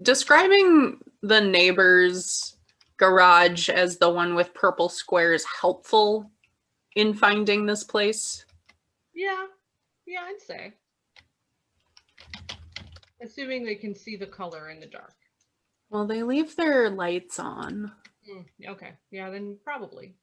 describing the neighbor's garage as the one with purple squares helpful in finding this place? Yeah, I'd say. Assuming they can see the color in the dark. Well, they leave their lights on. Okay, yeah, then probably.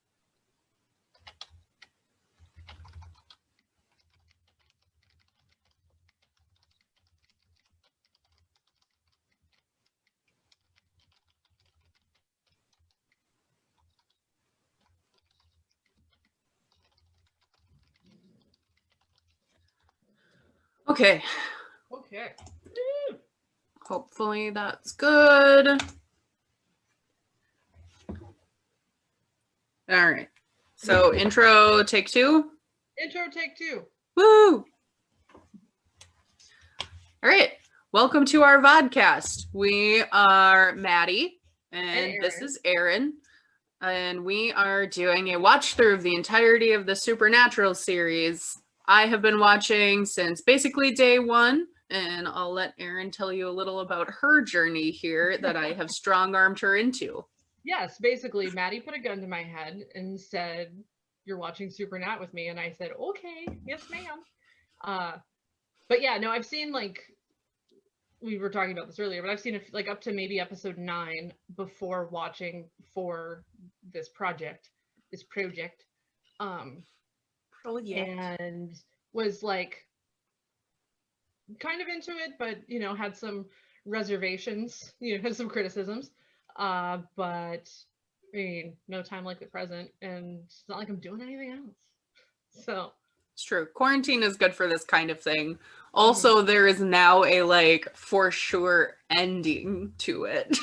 Okay. Okay. Hopefully that's good. All right. So intro, take two. Intro, take two. Woo! All right. Welcome to our vodcast. We are Maddie, and this is Aaron. And we are doing a watch through of the entirety of the Supernatural series. I have been watching since basically day one, and I'll let Erin tell you a little about her journey here that I have strong-armed her into. Yes, basically, Maddie put a gun to my head and said, "You're watching Supernat with me," and I said, "Okay, yes, ma'am." But yeah, no, I've seen we were talking about this earlier, but I've seen up to maybe episode 9 before watching for this project. And was kind of into it, but had some reservations, had some criticisms. But I mean, no time like the present, and it's not like I'm doing anything else. So it's true. Quarantine is good for this kind of thing. Also, there is now a for sure ending to it.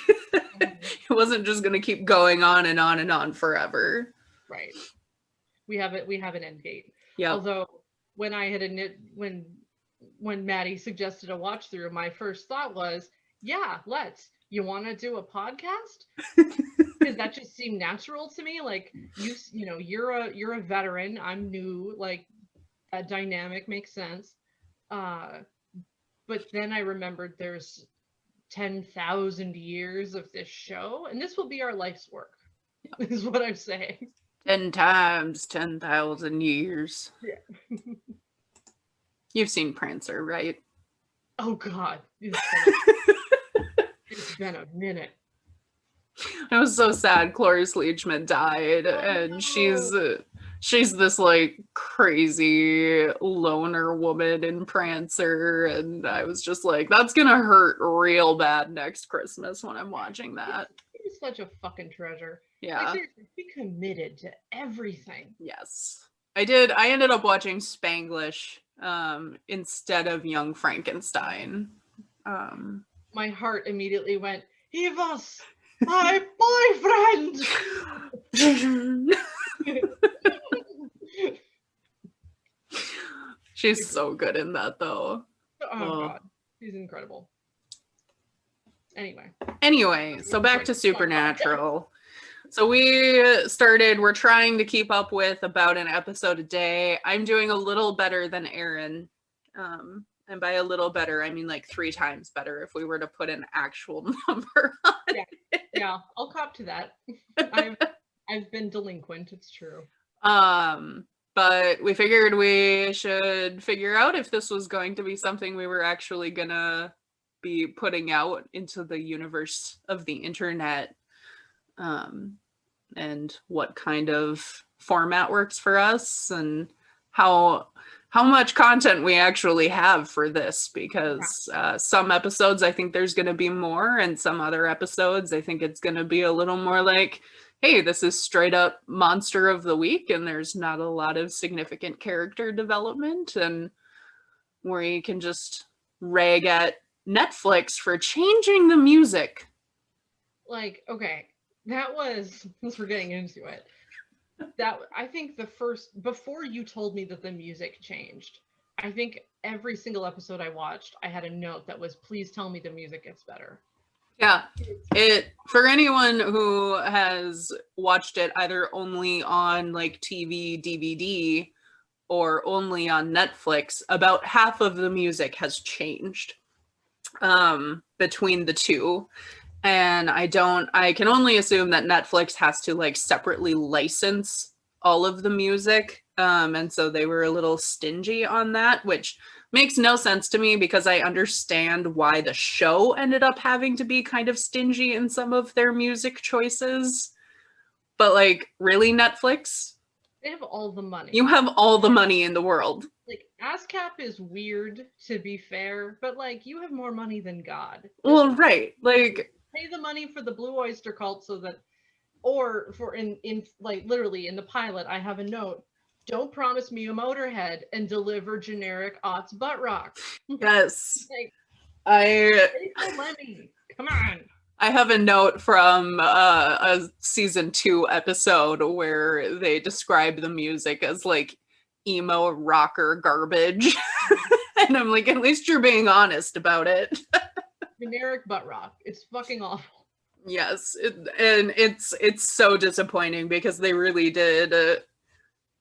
It wasn't just going to keep going on and on and on forever. Right. We have an end date. Yeah. Although when I had when Maddie suggested a watch through, my first thought was, yeah, let's. You want to do a podcast? Because that just seemed natural to me. Like you're a veteran. I'm new. Like that dynamic makes sense. But then I remembered there's 10,000 years of this show, and this will be our life's work. Yeah. Is what I'm saying. 10 times 10,000 years. Yeah. You've seen Prancer, right? Oh God, it's been a minute. I was so sad Cloris Leachman died, and no. she's this crazy loner woman in Prancer, and I was just like, that's gonna hurt real bad next Christmas when I'm watching that. He's such a fucking treasure. Yeah. He committed to everything. Yes. I did. I ended up watching Spanglish instead of Young Frankenstein. My heart immediately went, he was my boyfriend! She's so good in that, though. Oh, God. She's incredible. Anyway, so back to Supernatural. So we're trying to keep up with about an episode a day. I'm doing a little better than Aaron. And by a little better, I mean 3 times better if we were to put an actual number on it. Yeah, I'll cop to that. I've been delinquent, it's true. But we figured we should figure out if this was going to be something we were actually gonna be putting out into the universe of the internet. And what kind of format works for us, and how much content we actually have for this, because some episodes I think there's going to be more, and some other episodes I think it's going to be a little more like, hey, this is straight up monster of the week, and there's not a lot of significant character development, and we can just rag at Netflix for changing the music. Okay, that was, since we're getting into it, that I think before you told me that the music changed, I think every single episode I watched, I had a note that was, please tell me the music gets better. Yeah, for anyone who has watched it either only on TV, DVD, or only on Netflix, about half of the music has changed. between the two. And I can only assume that Netflix has to like separately license all of the music. And so they were a little stingy on that, which makes no sense to me because I understand why the show ended up having to be kind of stingy in some of their music choices. But like, really, Netflix? They have all the money. You have all the money in the world. Like, ASCAP is weird, to be fair, but like, you have more money than God. Well, right. Like, pay the money for the Blue Oyster Cult so that, or for in like literally in the pilot, I have a note. Don't promise me a Motorhead and deliver generic aughts butt rock. yes. Like, I Lemmy, come on. I have a note from a season 2 episode where they describe the music as like emo rocker garbage. And I'm like, at least you're being honest about it. Generic butt rock. It's fucking awful. Yes, and it's so disappointing because they really did.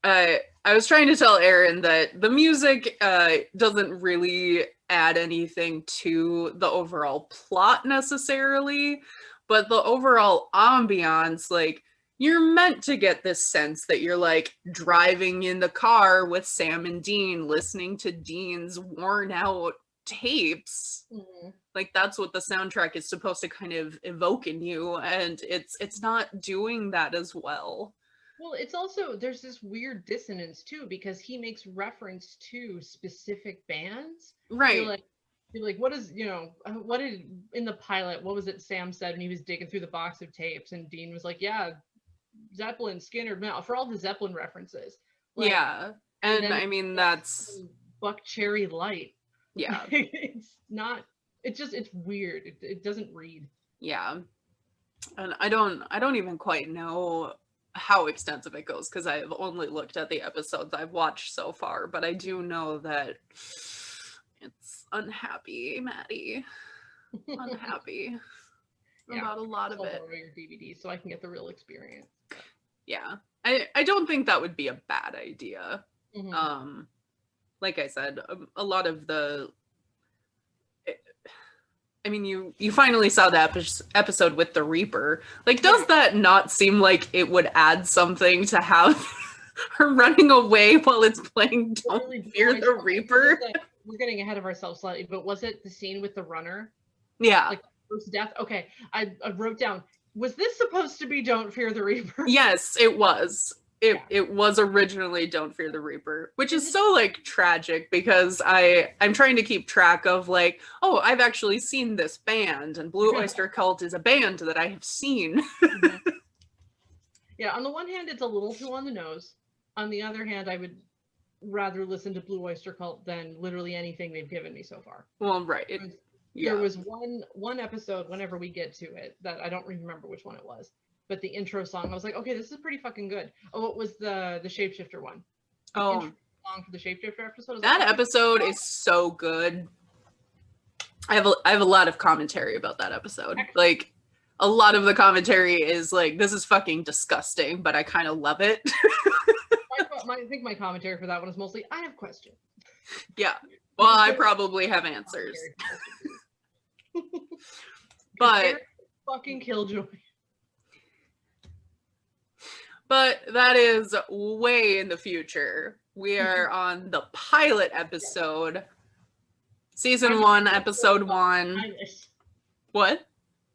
I was trying to tell Aaron that the music doesn't really add anything to the overall plot necessarily, but the overall ambiance, like, you're meant to get this sense that you're like driving in the car with Sam and Dean, listening to Dean's worn out tapes. Mm-hmm. Like that's what the soundtrack is supposed to kind of evoke in you, and it's not doing that as well. Well, it's also, there's this weird dissonance too, because he makes reference to specific bands. Right. You're like, what is, what did, in the pilot, what was it Sam said when he was digging through the box of tapes? And Dean was like, yeah, Zeppelin, Skinner, no, for all the Zeppelin references. Like, yeah. And I mean, that's Buck Cherry Light. Yeah. It's not, it's weird. It doesn't read. Yeah. And I don't even quite know how extensive it goes because I've only looked at the episodes I've watched so far, but I do know that it's unhappy, Maddie. Unhappy about a lot of it. Your DVD so I can get the real experience. Yeah. I don't think that would be a bad idea. Mm-hmm. Like I said, a lot of the I mean, you finally saw the episode with the Reaper. Like, does that not seem like it would add something to have her running away while it's playing Don't Fear the Reaper? We're getting ahead of ourselves slightly, but was it the scene with the runner? Yeah. Like, first death? Okay, I wrote down, was this supposed to be Don't Fear the Reaper? Yes, it was. It was originally Don't Fear the Reaper, which is so like tragic because I'm trying to keep track of like, oh, I've actually seen this band, and Blue Oyster Cult is a band that I have seen. Yeah, on the one hand, it's a little too on the nose. On the other hand, I would rather listen to Blue Oyster Cult than literally anything they've given me so far. Well, right. There was one episode, whenever we get to it, that I don't remember which one it was. But the intro song, I was like, okay, this is pretty fucking good. Oh, it was the Shapeshifter one. The intro song for the Shapeshifter episode. That episode is so good. I have a lot of commentary about that episode. Like, a lot of the commentary is like, this is fucking disgusting, but I kind of love it. I think my commentary for that one is mostly, I have questions. Yeah. Well, I probably have answers. But fucking Killjoy. But that is way in the future. We are on the pilot episode, season 1, episode 1. What?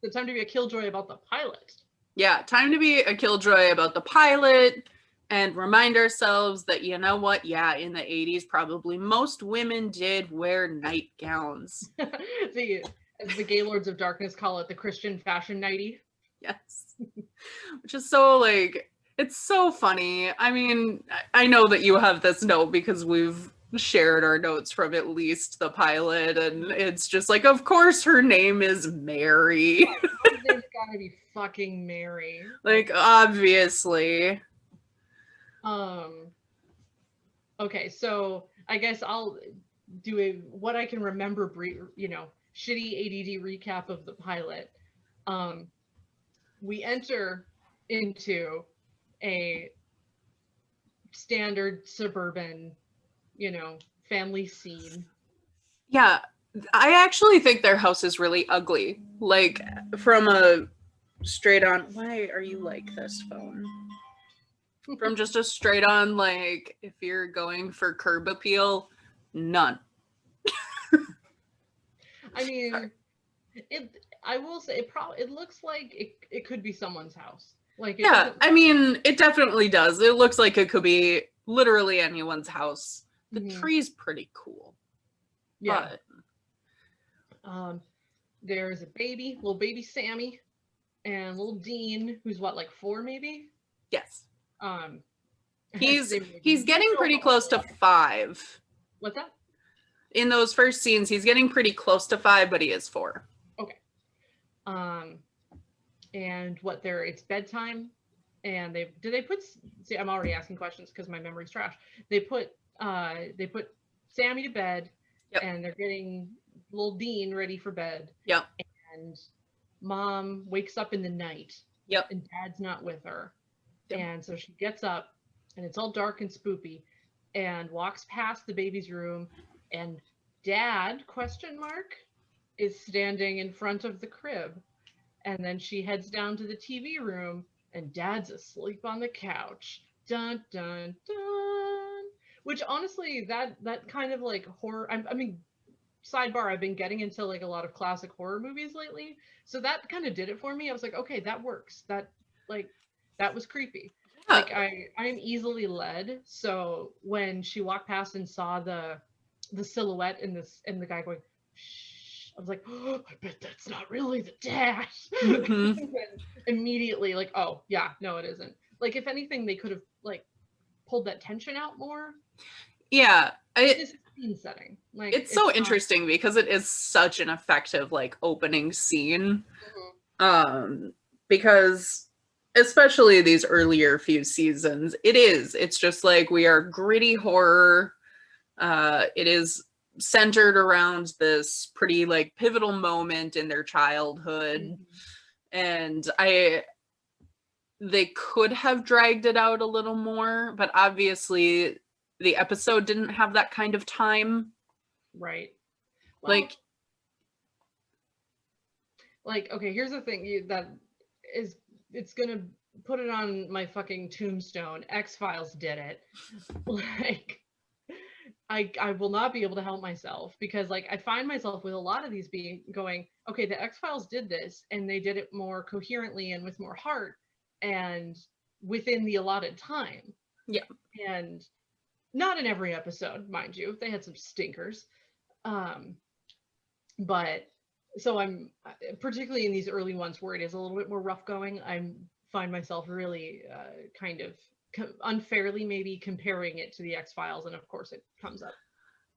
It's time to be a Killjoy about the pilot. Yeah, time to be a Killjoy about the pilot and remind ourselves that, you know what? Yeah, in the 80s, probably most women did wear nightgowns. As the Gaylords of Darkness call it, the Christian fashion nightie. Yes. Which is so like... It's so funny. I mean, I know that you have this note because we've shared our notes from at least the pilot, and it's just like, of course her name is Mary. Her name's gotta be fucking Mary. Like, obviously. Okay, so I guess I'll do what I can remember, shitty ADD recap of the pilot. We enter into a standard suburban, family scene. Yeah. I actually think their house is really ugly. Like, from a straight on, why are you like this, phone? From just a straight on, like, if you're going for curb appeal, none. I mean, it. I will say it looks like it could be someone's house. Like it Yeah, doesn't. I mean, it definitely does. It looks like it could be literally anyone's house. The tree's pretty cool. Yeah. But There's a baby, little baby Sammy, and little Dean, who's what, like 4 maybe? yes. Um, He's getting pretty close to 5. What's that? In those first scenes, he's getting pretty close to 5, but he is 4. Okay. And what it's bedtime, and they put, see, I'm already asking questions because my memory's trash. They put Sammy to bed. Yep. And they're getting little Dean ready for bed. Yep. And mom wakes up in the night. Yep. And dad's not with her. Yep. And so she gets up, and it's all dark and spoopy, and walks past the baby's room, and dad, ? Is standing in front of the crib. And then she heads down to the TV room, and dad's asleep on the couch. Dun, dun, dun. Which honestly, that kind of like horror, I mean, sidebar, I've been getting into like a lot of classic horror movies lately. So that kind of did it for me. I was like, okay, that works. That was creepy. Yeah. Like I'm easily led. So when she walked past and saw the silhouette and the guy going, shh, I was like, oh, I bet that's not really the dad. Mm-hmm. Immediately, like, oh yeah, no, it isn't. Like, if anything, they could have like pulled that tension out more. Yeah, it's a scene setting. Like, it's so interesting because it is such an effective like opening scene. Mm-hmm. Because especially these earlier few seasons, it's just like we are gritty horror. It is centered around this pretty like pivotal moment in their childhood. Mm-hmm. And they could have dragged it out a little more, but obviously the episode didn't have that kind of time. Right. Well, like, okay, here's the thing it's gonna put it on my fucking tombstone. X-Files did it. Like, I will not be able to help myself, because like I find myself with a lot of these going, okay, the X-Files did this, and they did it more coherently and with more heart and within the allotted time. Yeah. And not in every episode, mind you. They had some stinkers. But so I'm particularly in these early ones where it is a little bit more rough going, I find myself really kind of unfairly maybe comparing it to the X-Files, and of course it comes up.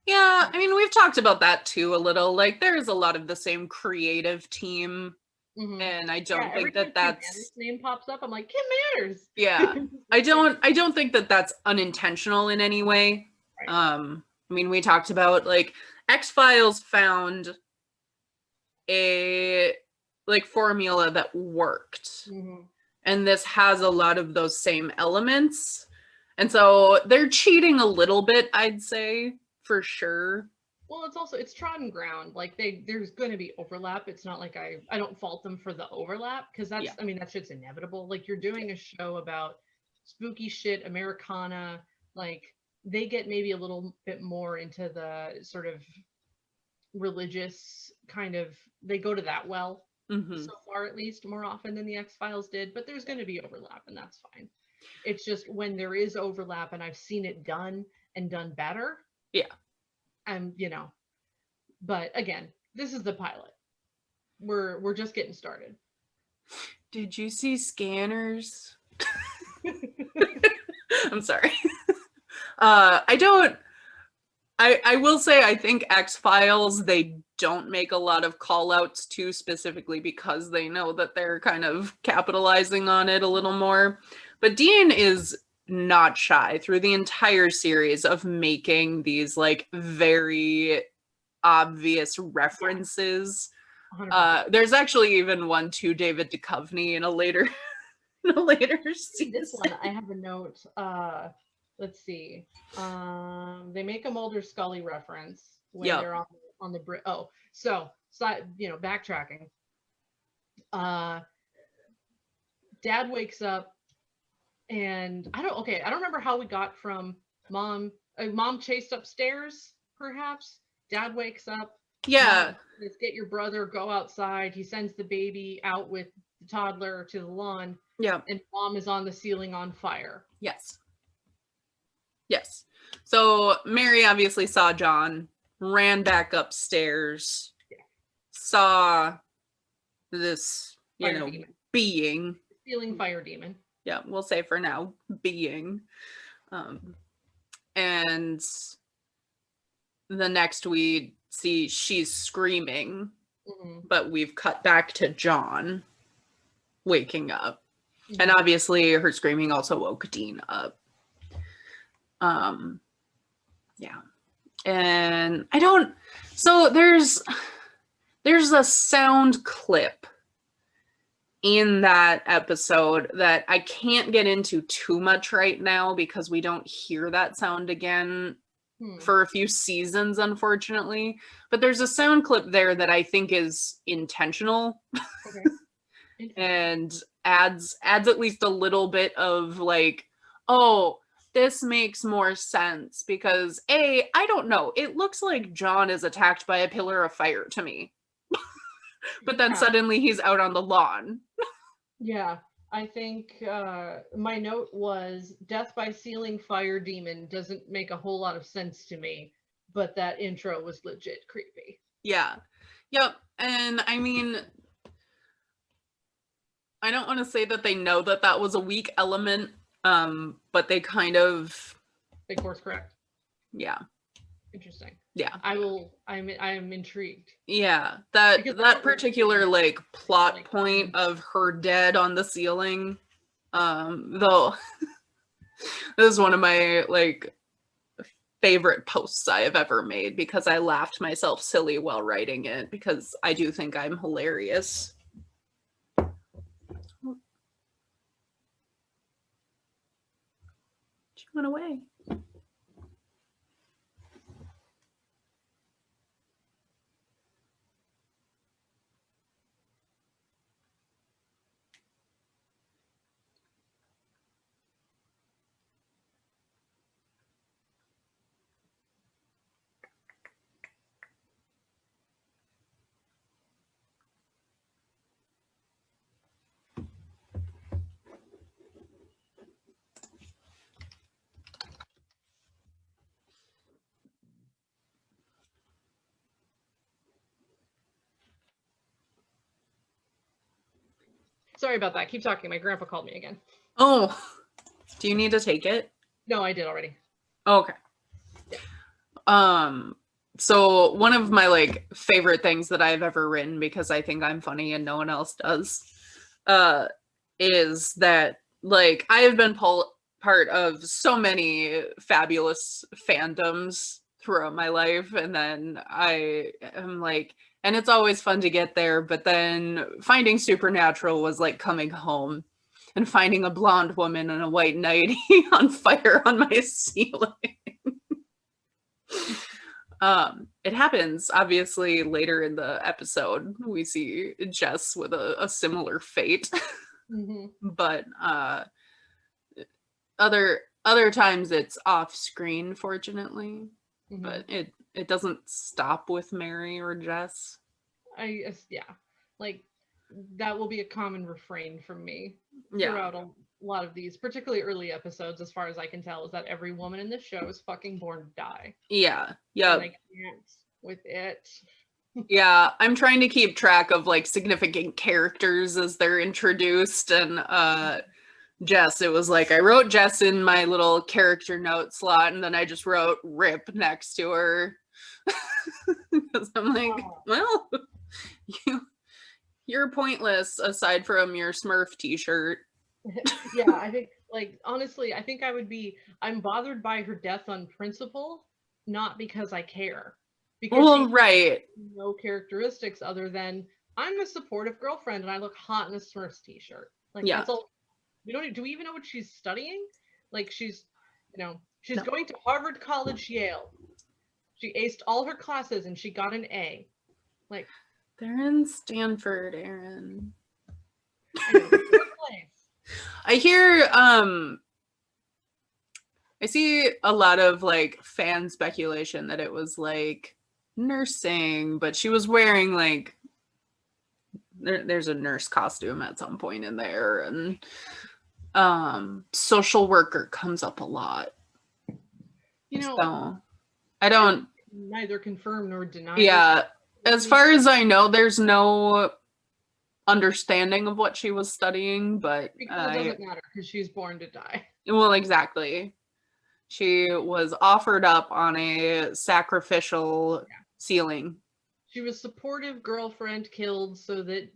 Yeah, I mean, we've talked about that too a little. Like, there's a lot of the same creative team. Mm-hmm. And I don't think that that's Kim Manners' name pops up, I'm like, Kim Manners. Yeah. I don't think that that's unintentional in any way. Right. I mean, we talked about like X-Files found a like formula that worked. Mm-hmm. And this has a lot of those same elements. And so they're cheating a little bit, I'd say, for sure. Well, it's trodden ground. Like there's going to be overlap. It's not like I don't fault them for the overlap, because that's, yeah. I mean, that shit's inevitable. Like, you're doing a show about spooky shit, Americana, like they get maybe a little bit more into the sort of religious kind of, they go to that well. Mm-hmm. So far, at least, more often than the X-Files did, but there's going to be overlap, and that's fine. It's just when there is overlap and I've seen it done and done better. Yeah. But again, this is the pilot. We're just getting started. Did you see Scanners? I'm sorry. I will say, I think X-Files, they don't make a lot of call outs to, specifically because they know that they're kind of capitalizing on it a little more. But Dean is not shy through the entire series of making these like very obvious references. Yeah. There's actually even one to David Duchovny in a later season. This one, I have a note. Let's see. They make a Mulder Scully reference when they're on on the bridge. Oh, so backtracking. Dad wakes up, and I don't remember how we got from mom. Mom chased upstairs, perhaps. Dad wakes up. Yeah. Let's get your brother, go outside. He sends the baby out with the toddler to the lawn. Yeah. And mom is on the ceiling on fire. Yes. Yes. So Mary obviously saw John, ran back upstairs, saw this, being. Ceiling fire demon. Yeah, we'll say for now, being. And the next we see she's screaming, but we've cut back to John waking up. And obviously her screaming also woke Dean up. Yeah. And so there's a sound clip in that episode that I can't get into too much right now because we don't hear that sound again for a few seasons, unfortunately. But there's a sound clip there that I think is intentional. Okay. And adds at least a little bit of like, oh, this makes more sense because I don't know, it looks like John is attacked by a pillar of fire to me. But then suddenly he's out on the lawn. Yeah, I think my note was death by ceiling fire demon doesn't make a whole lot of sense to me, but that intro was legit creepy. Yeah. Yep. And I mean, I don't want to say that they know that that was a weak element, but they kind of... They course correct. Yeah. Interesting. Yeah. I'm intrigued. Yeah. That particular like plot point of her dead on the ceiling, though this is one of my like favorite posts I have ever made because I laughed myself silly while writing it because I do think I'm hilarious. She went away. Sorry about that. Keep talking. My grandpa called me again. Oh, do you need to take it? No, I did already. Okay. Yeah. So one of my like favorite things that I've ever written because I think I'm funny and no one else does, is that like I have been part of so many fabulous fandoms throughout my life, and then I am like, and it's always fun to get there, but then finding Supernatural was like coming home and finding a blonde woman in a white nightie on fire on my ceiling. It happens obviously later in the episode. We see Jess with a similar fate. But other times it's off screen, fortunately. But it doesn't stop with Mary or Jess. Like that will be a common refrain from me throughout a lot of these, particularly early episodes, as far as I can tell, is that every woman in this show is fucking born to die. Yeah. Yeah. And I can't with it. Yeah, I'm trying to keep track of like significant characters as they're introduced, and Jess, it was like I wrote Jess in my little character note slot, and then I just wrote Rip next to her because I'm like, well, you're pointless aside from your Smurf t-shirt. Yeah, I think like honestly, I think I'm bothered by her death on principle, not because I care. Because she has no characteristics other than I'm a supportive girlfriend and I look hot in a Smurfs t-shirt. Like that's all. Do we even know what she's studying? Like she's going to Harvard College, Yale. She aced all her classes and she got an A. Like, they're in Stanford, Aaron. I know, good place. I hear I see a lot of like fan speculation that it was like nursing, but she was wearing like there's a nurse costume at some point in there, and social worker comes up a lot. You know, so I don't neither confirm nor deny. Yeah, as far as I know, there's no understanding of what she was studying, but because it doesn't matter because she's born to die. well, exactly. She was offered up on a sacrificial ceiling. She was supportive girlfriend killed so that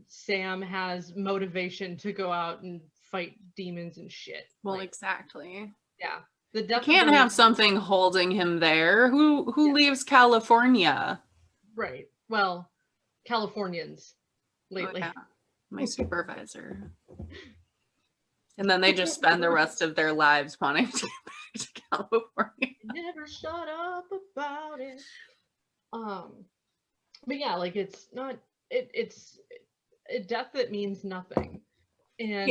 Sam has motivation to go out and fight demons and shit. Well, exactly. Yeah. The You death can't have something holding him there. Who leaves California? Right. Well, Californians lately. Oh, yeah. My supervisor. And then they just spend the rest of their lives wanting to get back to California. Never shut up about it. But yeah, like it's not it's a death that means nothing. And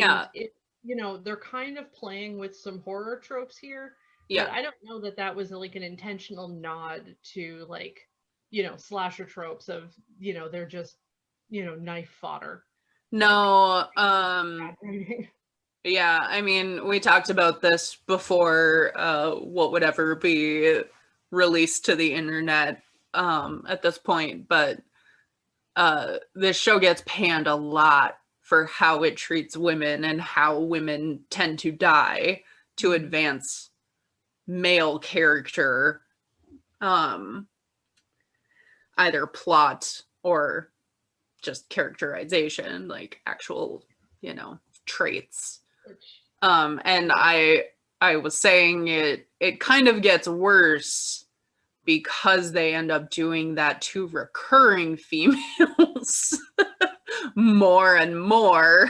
you know, they're kind of playing with some horror tropes here. Yeah. But I don't know that that was like an intentional nod to like, you know, slasher tropes of, you know, they're just, you know, knife fodder. No, yeah, I mean, we talked about this before, what would ever be released to the internet at this point, but this show gets panned a lot for how it treats women and how women tend to die to advance male character, either plot or just characterization, like actual, you know, traits. And I was saying it kind of gets worse because they end up doing that to recurring females more and more.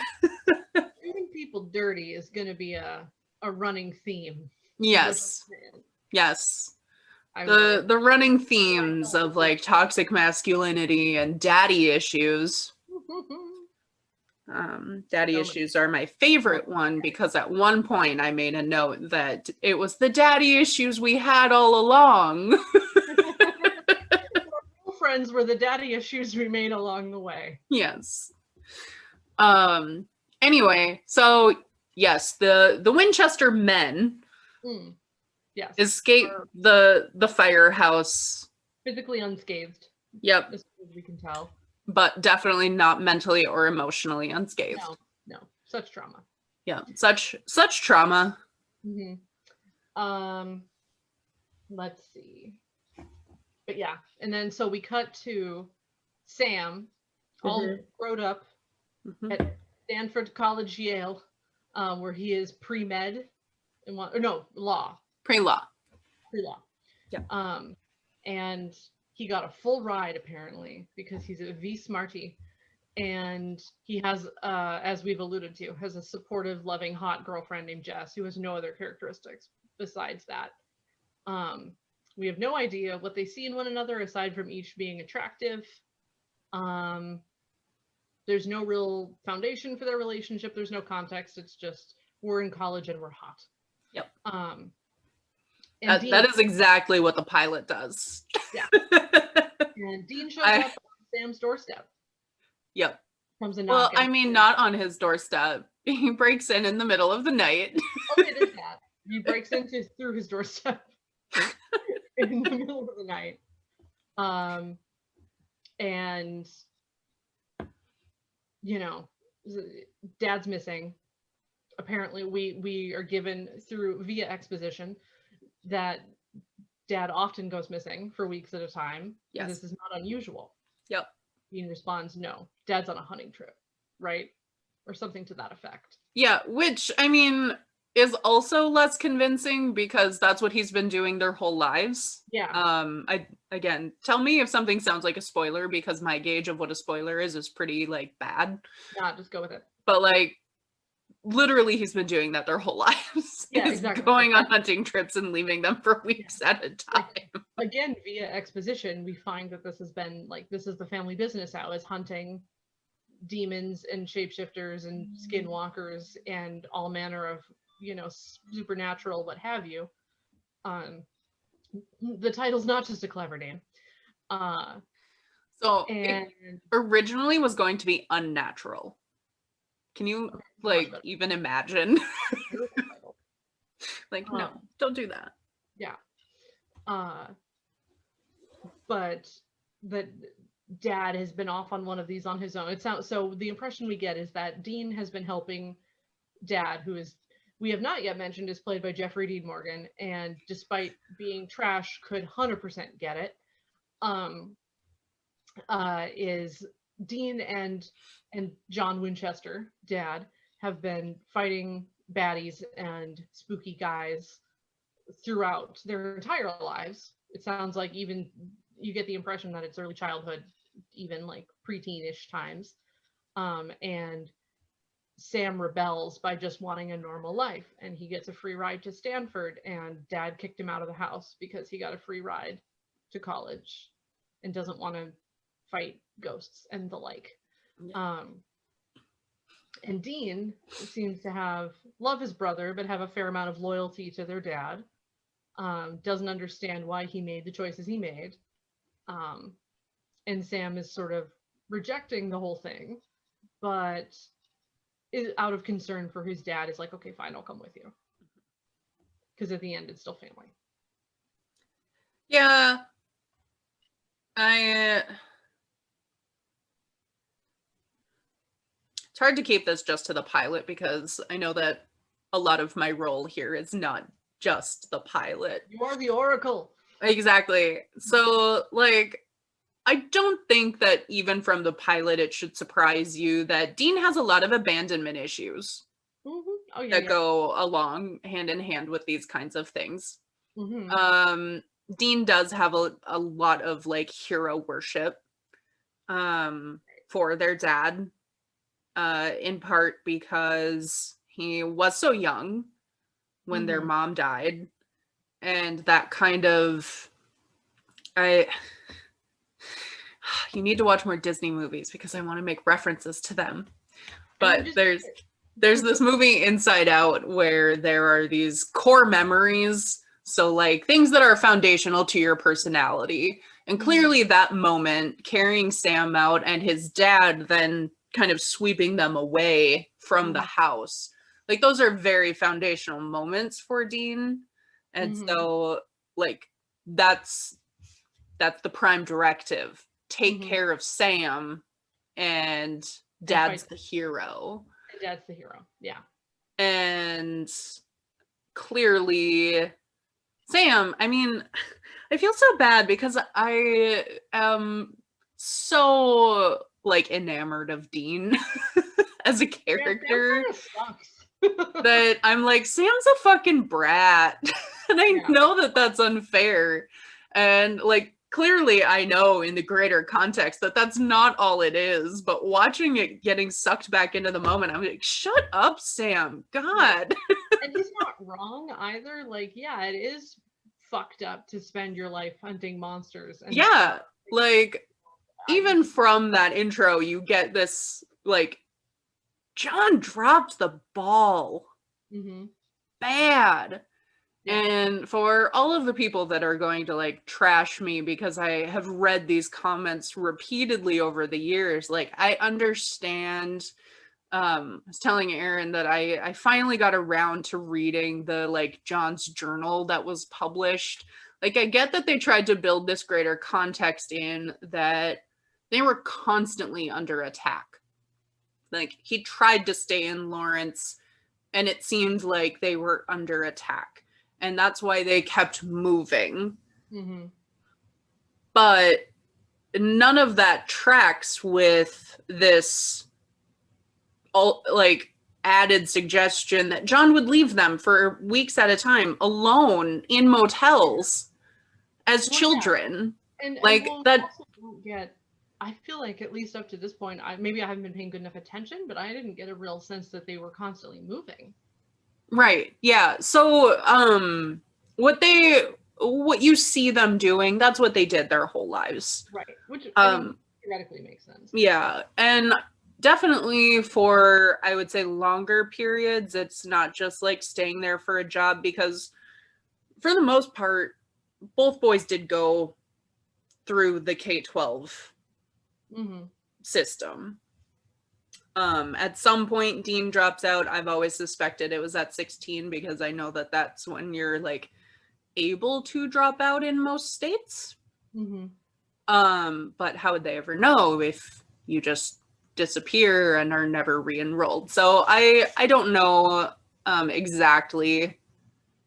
Treating people dirty is going to be a running theme. Yes. The running themes of like toxic masculinity and daddy issues. Daddy issues are my favorite one because at one point I made a note that it was the daddy issues we had all along. Friends were the daddy issues we made along the way. Yes. Anyway, so yes, the Winchester men escape the firehouse physically unscathed. Yep. As we can tell. But definitely not mentally or emotionally unscathed. No, such trauma. Yeah, such trauma. Let's see. But yeah, and then so we cut to Sam, all grown up at Stanford College, Yale, where he is pre-med and law. Pre-law. Yeah. And he got a full ride apparently because he's a V Smarty, and he has, as we've alluded to, has a supportive, loving, hot girlfriend named Jess who has no other characteristics besides that. We have no idea what they see in one another aside from each being attractive. There's no real foundation for their relationship. There's no context. It's just we're in college and we're hot. Yep. And that is exactly what the pilot does. Yeah. And Dean shows up on Sam's doorstep. Yep. Comes a well, I mean, not on his doorstep. He breaks in the middle of the night. Okay, there's that. He breaks through his doorstep in the middle of the night. And you know, Dad's missing. Apparently, we are given via exposition that Dad often goes missing for weeks at a time. Yes. This is not unusual. Yep. Dean responds, no, Dad's on a hunting trip, right? Or something to that effect. Yeah, which, I mean, is also less convincing because that's what he's been doing their whole lives. Yeah. Again, tell me if something sounds like a spoiler because my gauge of what a spoiler is pretty, like, bad. Yeah, just go with it. But, like, literally he's been doing that their whole lives. Yeah, is exactly. going on hunting trips and leaving them for weeks at a time. Again, via exposition, we find that this has been like, this is the family business now, is hunting demons and shapeshifters and skinwalkers and all manner of, you know, supernatural what have you. The title's not just a clever name. So And it originally was going to be Unnatural. Can you like even imagine? Like, no, don't do that. Yeah. But that Dad has been off on one of these on his own. It sounds so. The impression we get is that Dean has been helping Dad, who is, we have not yet mentioned, is played by Jeffrey Dean Morgan, and despite being trash, could 100% get it. Is Dean and John Winchester, Dad, have been fighting baddies and spooky guys throughout their entire lives. It sounds like even you get the impression that it's early childhood, even like preteenish times. And Sam rebels by just wanting a normal life, and he gets a free ride to Stanford, and Dad kicked him out of the house because he got a free ride to college and doesn't want to fight ghosts and the like. And Dean seems to love his brother, but have a fair amount of loyalty to their dad. Doesn't understand why he made the choices he made. And Sam is sort of rejecting the whole thing, but is out of concern for his dad, is like, okay, fine, I'll come with you. Because at the end, it's still family. Yeah. It's hard to keep this just to the pilot, because I know that a lot of my role here is not just the pilot. You are the Oracle. Exactly. So, like, I don't think that even from the pilot it should surprise you that Dean has a lot of abandonment issues that go along hand in hand with these kinds of things. Dean does have a lot of like hero worship for their dad, in part because he was so young when their mom died, and that kind of you need to watch more Disney movies because I want to make references to them. But there's this movie Inside Out where there are these core memories, so like things that are foundational to your personality. And clearly that moment carrying Sam out and his dad then kind of sweeping them away from the house, like those are very foundational moments for Dean. And so like that's the prime directive. Take care of Sam, and Dad's the hero. Dad's the hero, yeah. And clearly, Sam, I mean, I feel so bad because I am so, like, enamored of Dean as a character. That I'm like, Sam's a fucking brat. And I know that that's unfair. And, like, clearly I know in the greater context that that's not all it is, but watching it getting sucked back into the moment, I'm like, shut up, Sam. God. And he's not wrong either. Like, yeah, it is fucked up to spend your life hunting monsters. And like, even from that intro, you get this, like, John dropped the ball. Bad. And for all of the people that are going to like trash me because I have read these comments repeatedly over the years, like I understand. I was telling Aaron that I finally got around to reading the like John's journal that was published. Like I get that they tried to build this greater context in that they were constantly under attack. Like he tried to stay in Lawrence and it seemed like they were under attack. And that's why they kept moving. But none of that tracks with this like added suggestion that John would leave them for weeks at a time alone in motels as children. And like we'll that also get I feel like at least up to this point, maybe I haven't been paying good enough attention, but I didn't get a real sense that they were constantly moving. Right. Yeah. So what you see them doing, that's what they did their whole lives. Right. Which I mean theoretically makes sense. Yeah. And definitely for, I would say, longer periods, it's not just like staying there for a job, because for the most part, both boys did go through the K-12 system. At some point, Dean drops out. I've always suspected it was at 16 because I know that that's when you're like able to drop out in most states. But how would they ever know if you just disappear and are never re-enrolled? So I don't know exactly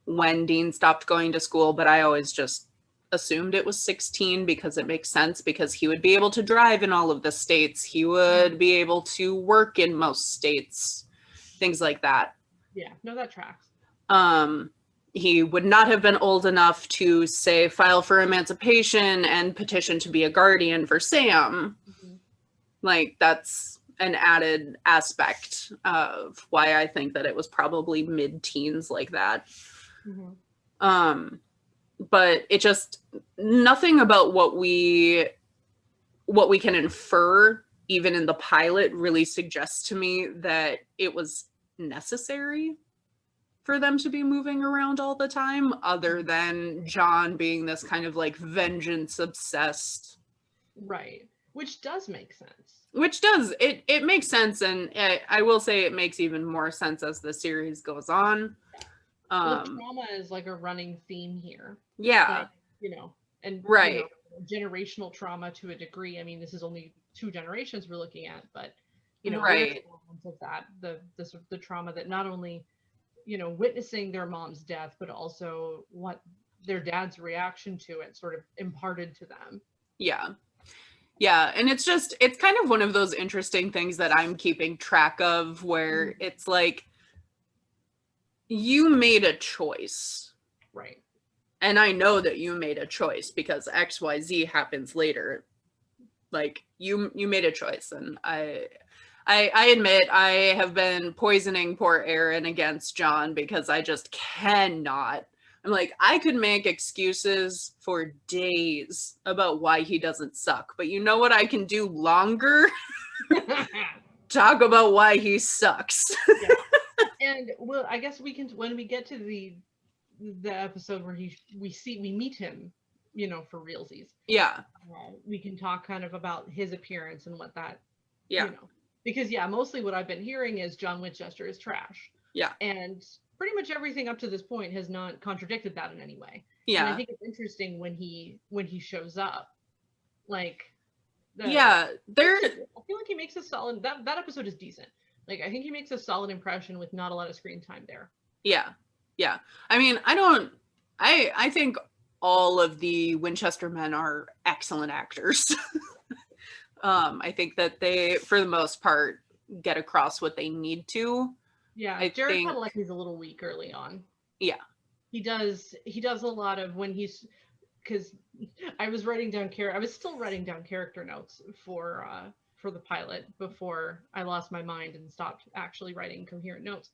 when Dean stopped going to school, but I always just assumed it was 16 because it makes sense, because he would be able to drive in all of the states. He would be able to work in most states, things like that. Yeah, no, that tracks. He would not have been old enough to, say, file for emancipation and petition to be a guardian for Sam. Like, that's an added aspect of why I think that it was probably mid-teens like that. But it just, nothing about what we can infer, even in the pilot, really suggests to me that it was necessary for them to be moving around all the time, other than John being this kind of like vengeance obsessed. Right. Which does make sense. Which does, it makes sense, and I will say it makes even more sense as the series goes on. Well, trauma is like a running theme here. Yeah. Like, you know, and right. You know, generational trauma to a degree. I mean, this is only 2 generations we're looking at, but you know, right. of that, the trauma that not only, you know, witnessing their mom's death, but also what their dad's reaction to it sort of imparted to them. Yeah. Yeah, and it's kind of one of those interesting things that I'm keeping track of, where it's like, you made a choice. Right. And I know that you made a choice because XYZ happens later. Like, you made a choice, and I admit I have been poisoning poor Aaron against John because I just cannot. I'm like, I could make excuses for days about why he doesn't suck, but you know what I can do longer? Talk about why he sucks. Yeah. And well, I guess we can, when we get to the episode where we meet him, you know, for realsies. Yeah. We can talk kind of about his appearance and what that, yeah. You know, because mostly what I've been hearing is John Winchester is trash. Yeah. And pretty much everything up to this point has not contradicted that in any way. Yeah. And I think it's interesting when he shows up, like, I feel like he makes a solid, that episode is decent. Like, I think he makes a solid impression with not a lot of screen time there. Yeah. Yeah. I mean, I think all of the Winchester men are excellent actors. I think that they, for the most part, get across what they need to. Yeah, Jared Padalecki's a little weak early on. Yeah. He does a lot of, when he's, because I was still writing down character notes for the pilot before I lost my mind and stopped actually writing coherent notes.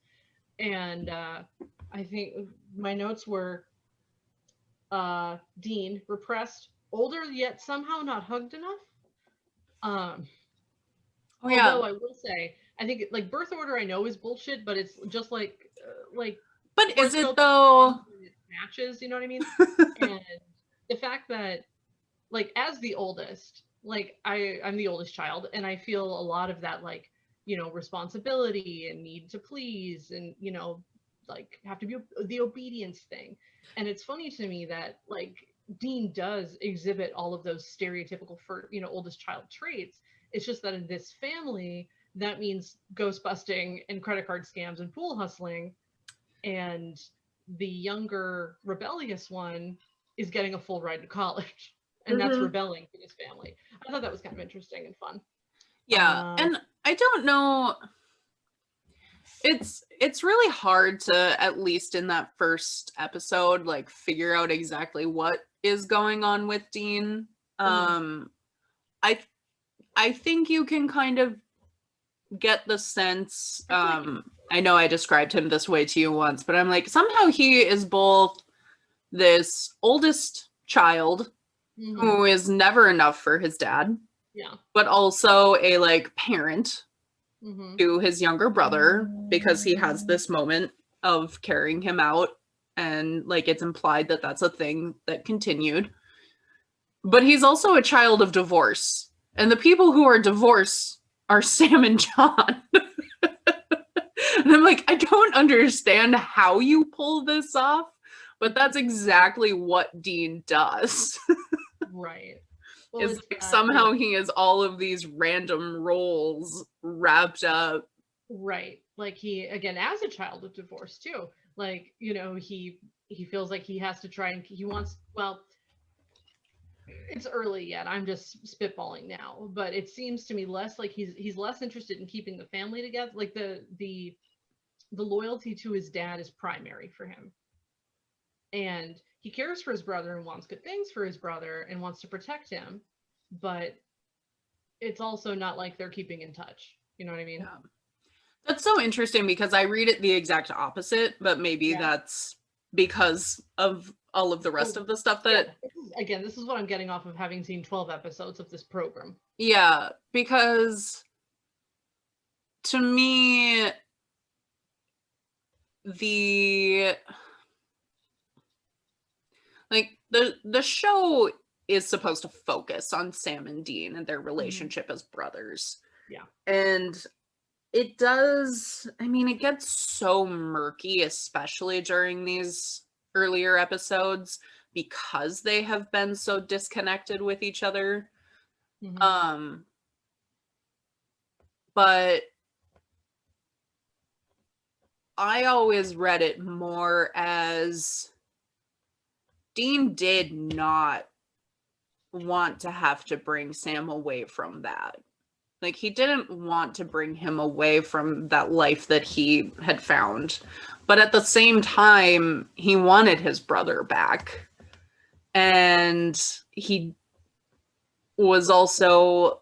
And I think my notes were Dean, repressed, older yet somehow not hugged enough. Although I will say, I think like birth order I know is bullshit, but it's just like but is it though? It matches, you know what I mean? And the fact that, like, as the oldest, like I'm the oldest child, and I feel a lot of that, like, you know, responsibility and need to please, and, you know, like, have to be the obedience thing. And it's funny to me that, like, Dean does exhibit all of those stereotypical oldest child traits. It's just that in this family, that means ghost busting and credit card scams and pool hustling, and the younger rebellious one is getting a full ride to college, and that's rebelling for this family. I thought that was kind of interesting and fun. Yeah, and I don't know, it's really hard to, at least in that first episode, like, figure out exactly what is going on with Dean. I think you can kind of get the sense, I know I described him this way to you once, but I'm like, somehow he is both this oldest child who is never enough for his dad, Yeah. but also a like parent Mm-hmm. to his younger brother because he has this moment of carrying him out, and like it's implied that that's a thing that continued. But he's also a child of divorce, and the people who are divorced are Sam and John. And I'm like, I don't understand how you pull this off, but that's exactly what Dean does. Right. Well, Is it's like somehow he has all of these random roles wrapped up. right. Like he, again, as a child of divorce too, like, you know, he feels like he has to try and he wants, well, it's early yet. I'm just spitballing now, but it seems to me less like he's less interested in keeping the family together. Like the loyalty to his dad is primary for him. And he cares for his brother and wants good things for his brother and wants to protect him, but it's also not like they're keeping in touch. You know what I mean? Yeah. That's so interesting because I read it the exact opposite, but maybe that's because of all of the rest of the stuff that this is what I'm getting off of having seen 12 episodes of this program. Yeah, because to me the like the show is supposed to focus on Sam and Dean and their relationship as brothers. Yeah. And it does, I mean, it gets so murky, especially during these earlier episodes, because they have been so disconnected with each other. But I always read it more as Dean did not want to have to bring Sam away from that. Like, he didn't want to bring him away from that life that he had found. But at the same time, he wanted his brother back. And he was also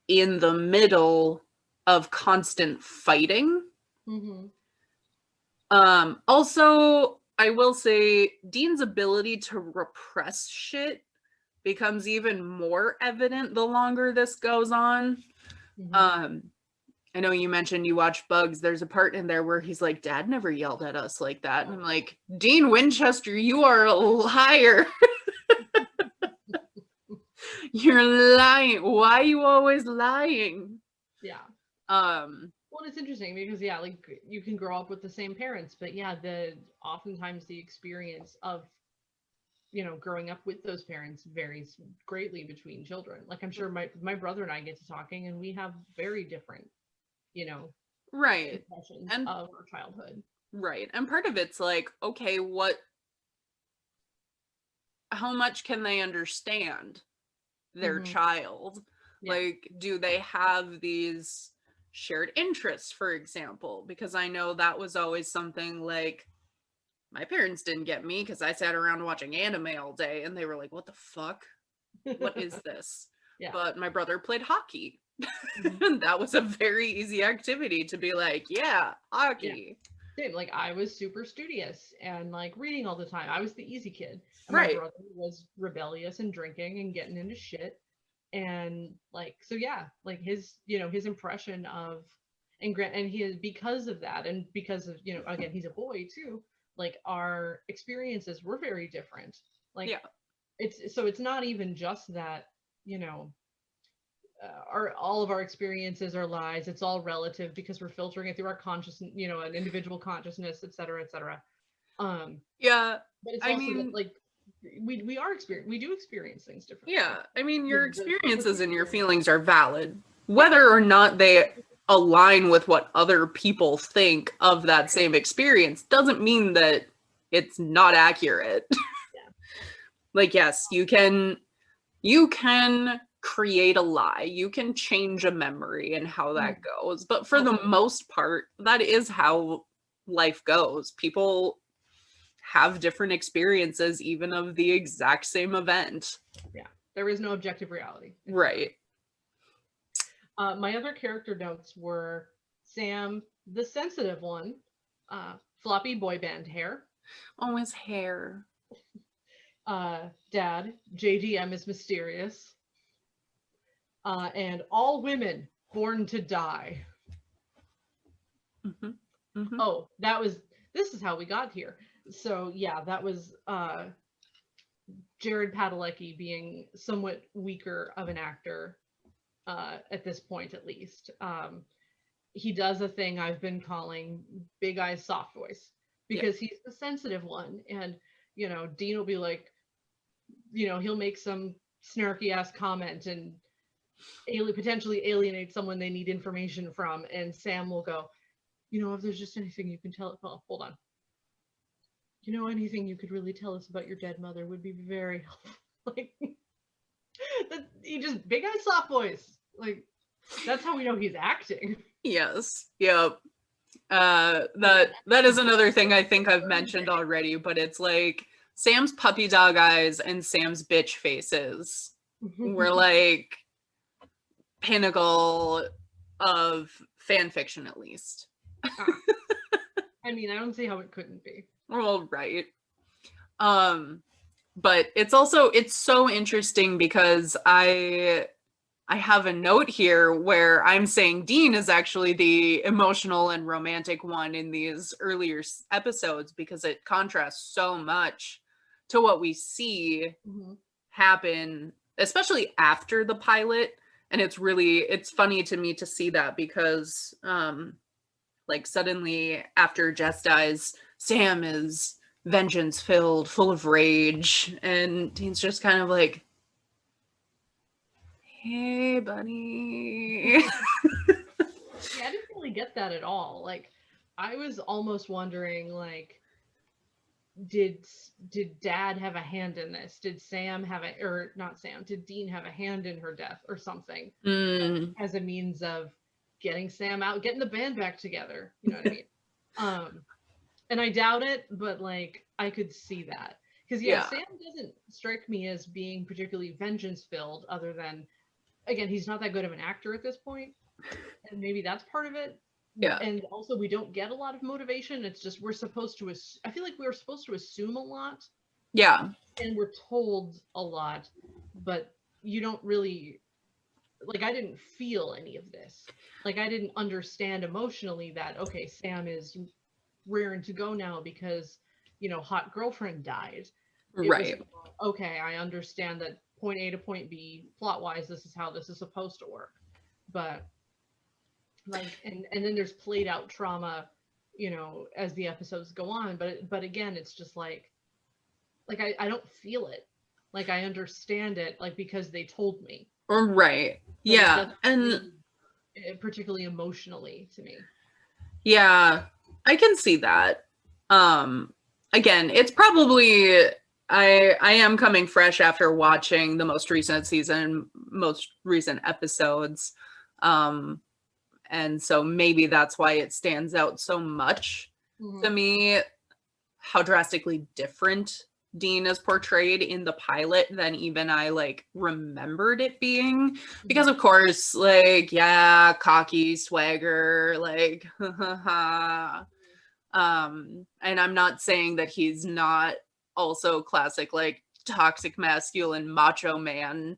in the middle of constant fighting. Also, I will say Dean's ability to repress shit becomes even more evident the longer this goes on. I know you mentioned you watch Bugs. There's a part in there where he's like, Dad never yelled at us like that. And I'm like, Dean Winchester, you are a liar. You're lying. Why are you always lying? Yeah. Well, it's interesting because like you can grow up with the same parents, but oftentimes the experience of growing up with those parents varies greatly between children. Like I'm sure my brother and I get to talking and we have very different, right impressions of our childhood. Right. And part of it's like, okay, how much can they understand their child? Yeah. Like, do they have these shared interests, for example? Because I know that was always something like my parents didn't get me because I sat around watching anime all day and they were like, what the fuck? What is this? Yeah. But my brother played hockey. And that was a very easy activity to be like, yeah, hockey. Yeah. Same. Like I was super studious and like reading all the time. I was the easy kid. And my brother was rebellious and drinking and getting into shit. And like, so yeah, like his impression of, and he is, because of that, and because of, again, he's a boy too, like our experiences were very different. Like, it's not even just that, all of our experiences are lies. It's all relative because we're filtering it through our consciousness, an individual consciousness, et cetera, et cetera. Yeah. But it's also that, like, we do experience things differently. Yeah. I mean, your experiences and your feelings are valid. Whether or not they align with what other people think of that same experience doesn't mean that it's not accurate. Yeah. Like, yes, you can create a lie, you can change a memory and how that goes, but for the most part, that is how life goes. People have different experiences even of the exact same event. Yeah, there is no objective reality. Right. My other character notes were Sam, the sensitive one, floppy boy band hair. Oh, his hair. Dad, JDM is mysterious. And all women born to die. Mm-hmm. Mm-hmm. Oh, this is how we got here. So yeah, that was Jared Padalecki being somewhat weaker of an actor at this point, at least. He does a thing I've been calling big eyes soft voice, because he's the sensitive one, and Dean will be like, he'll make some snarky ass comment and potentially alienate someone they need information from, and Sam will go, if there's just anything you can tell, oh, hold on, anything you could really tell us about your dead mother would be very helpful. Like, he just big eyes soft voice, like, that's how we know he's acting. Yes. Yep. That is another thing I think I've mentioned already, but it's like Sam's puppy dog eyes and Sam's bitch faces were like pinnacle of fan fiction, at least. I mean, I don't see how it couldn't be. Well, right. But it's so interesting because I have a note here where I'm saying Dean is actually the emotional and romantic one in these earlier episodes, because it contrasts so much to what we see happen, especially after the pilot. And it's funny to me to see that, because like suddenly after Jess dies, Sam is vengeance filled, full of rage, and Dean's just kind of like, hey buddy. Yeah, I didn't really get that at all. Like, I was almost wondering, like, did Dad have a hand in this? Did Sam have did Dean have a hand in her death or something, as a means of getting Sam out, getting the band back together? You know what I mean? And I doubt it, but like, I could see that, because Sam doesn't strike me as being particularly vengeance filled, other than, again, he's not that good of an actor at this point, and maybe that's part of it. Yeah. And also, we don't get a lot of motivation. It's just, we're supposed to I feel like we're supposed to assume a lot. Yeah. And we're told a lot, but you don't really, like, I didn't feel any of this. Like, I didn't understand emotionally that, okay, Sam is raring to go now because, hot girlfriend died. Right. Okay, I understand that point A to point B, plot wise, this is how this is supposed to work. But like, and then there's played out trauma, as the episodes go on. But again, it's just like I don't feel it. Like, I understand it, like, because they told me. Right. But yeah. And particularly emotionally to me. Yeah, I can see that. Again, it's probably, I am coming fresh after watching the most recent season, most recent episodes. And so maybe that's why it stands out so much to me, how drastically different Dean is portrayed in the pilot than even I like remembered it being, because of course, like, yeah, cocky swagger, like, and I'm not saying that he's not also classic, like, toxic masculine macho man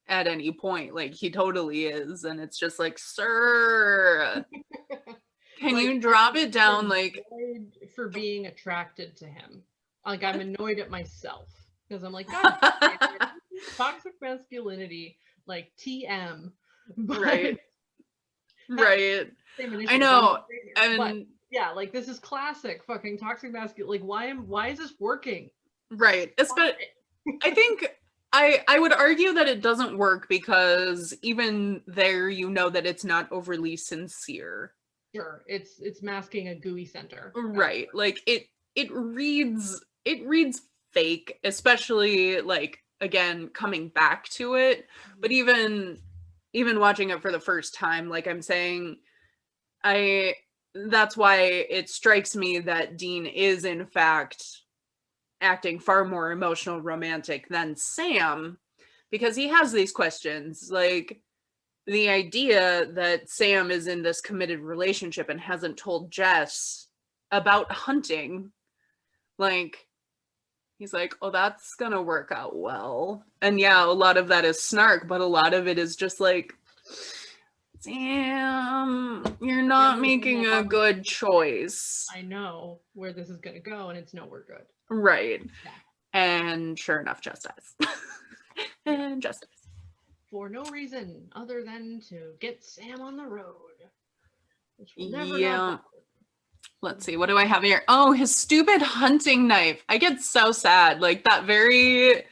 at any point. Like, he totally is, and it's just like, sir, can you drop it down? Like, for being attracted to him, like, I'm annoyed at myself, because I'm like, God, toxic masculinity, like, TM. Right. Right. I know. And yeah, like, this is classic fucking toxic masculine. Like, why is this working? Right. But I think I would argue that it doesn't work because even there, that it's not overly sincere. Sure, it's masking a gooey center. Right. Like, it reads fake, especially, like, again, coming back to it. But even watching it for the first time, like I'm saying, that's why it strikes me that Dean is in fact acting far more emotional, romantic than Sam, because he has these questions like, the idea that Sam is in this committed relationship and hasn't told Jess about hunting, like, he's like, oh, that's gonna work out well. And yeah, a lot of that is snark, but a lot of it is just like, Sam, you're not making a good choice. I know where this is gonna go, and it's nowhere good. Right. Yeah. And sure enough, Jess dies. And Jess dies. For no reason other than to get Sam on the road. Which will never Yeah. Let's see, what do I have here? Oh, his stupid hunting knife. I get so sad. Like that very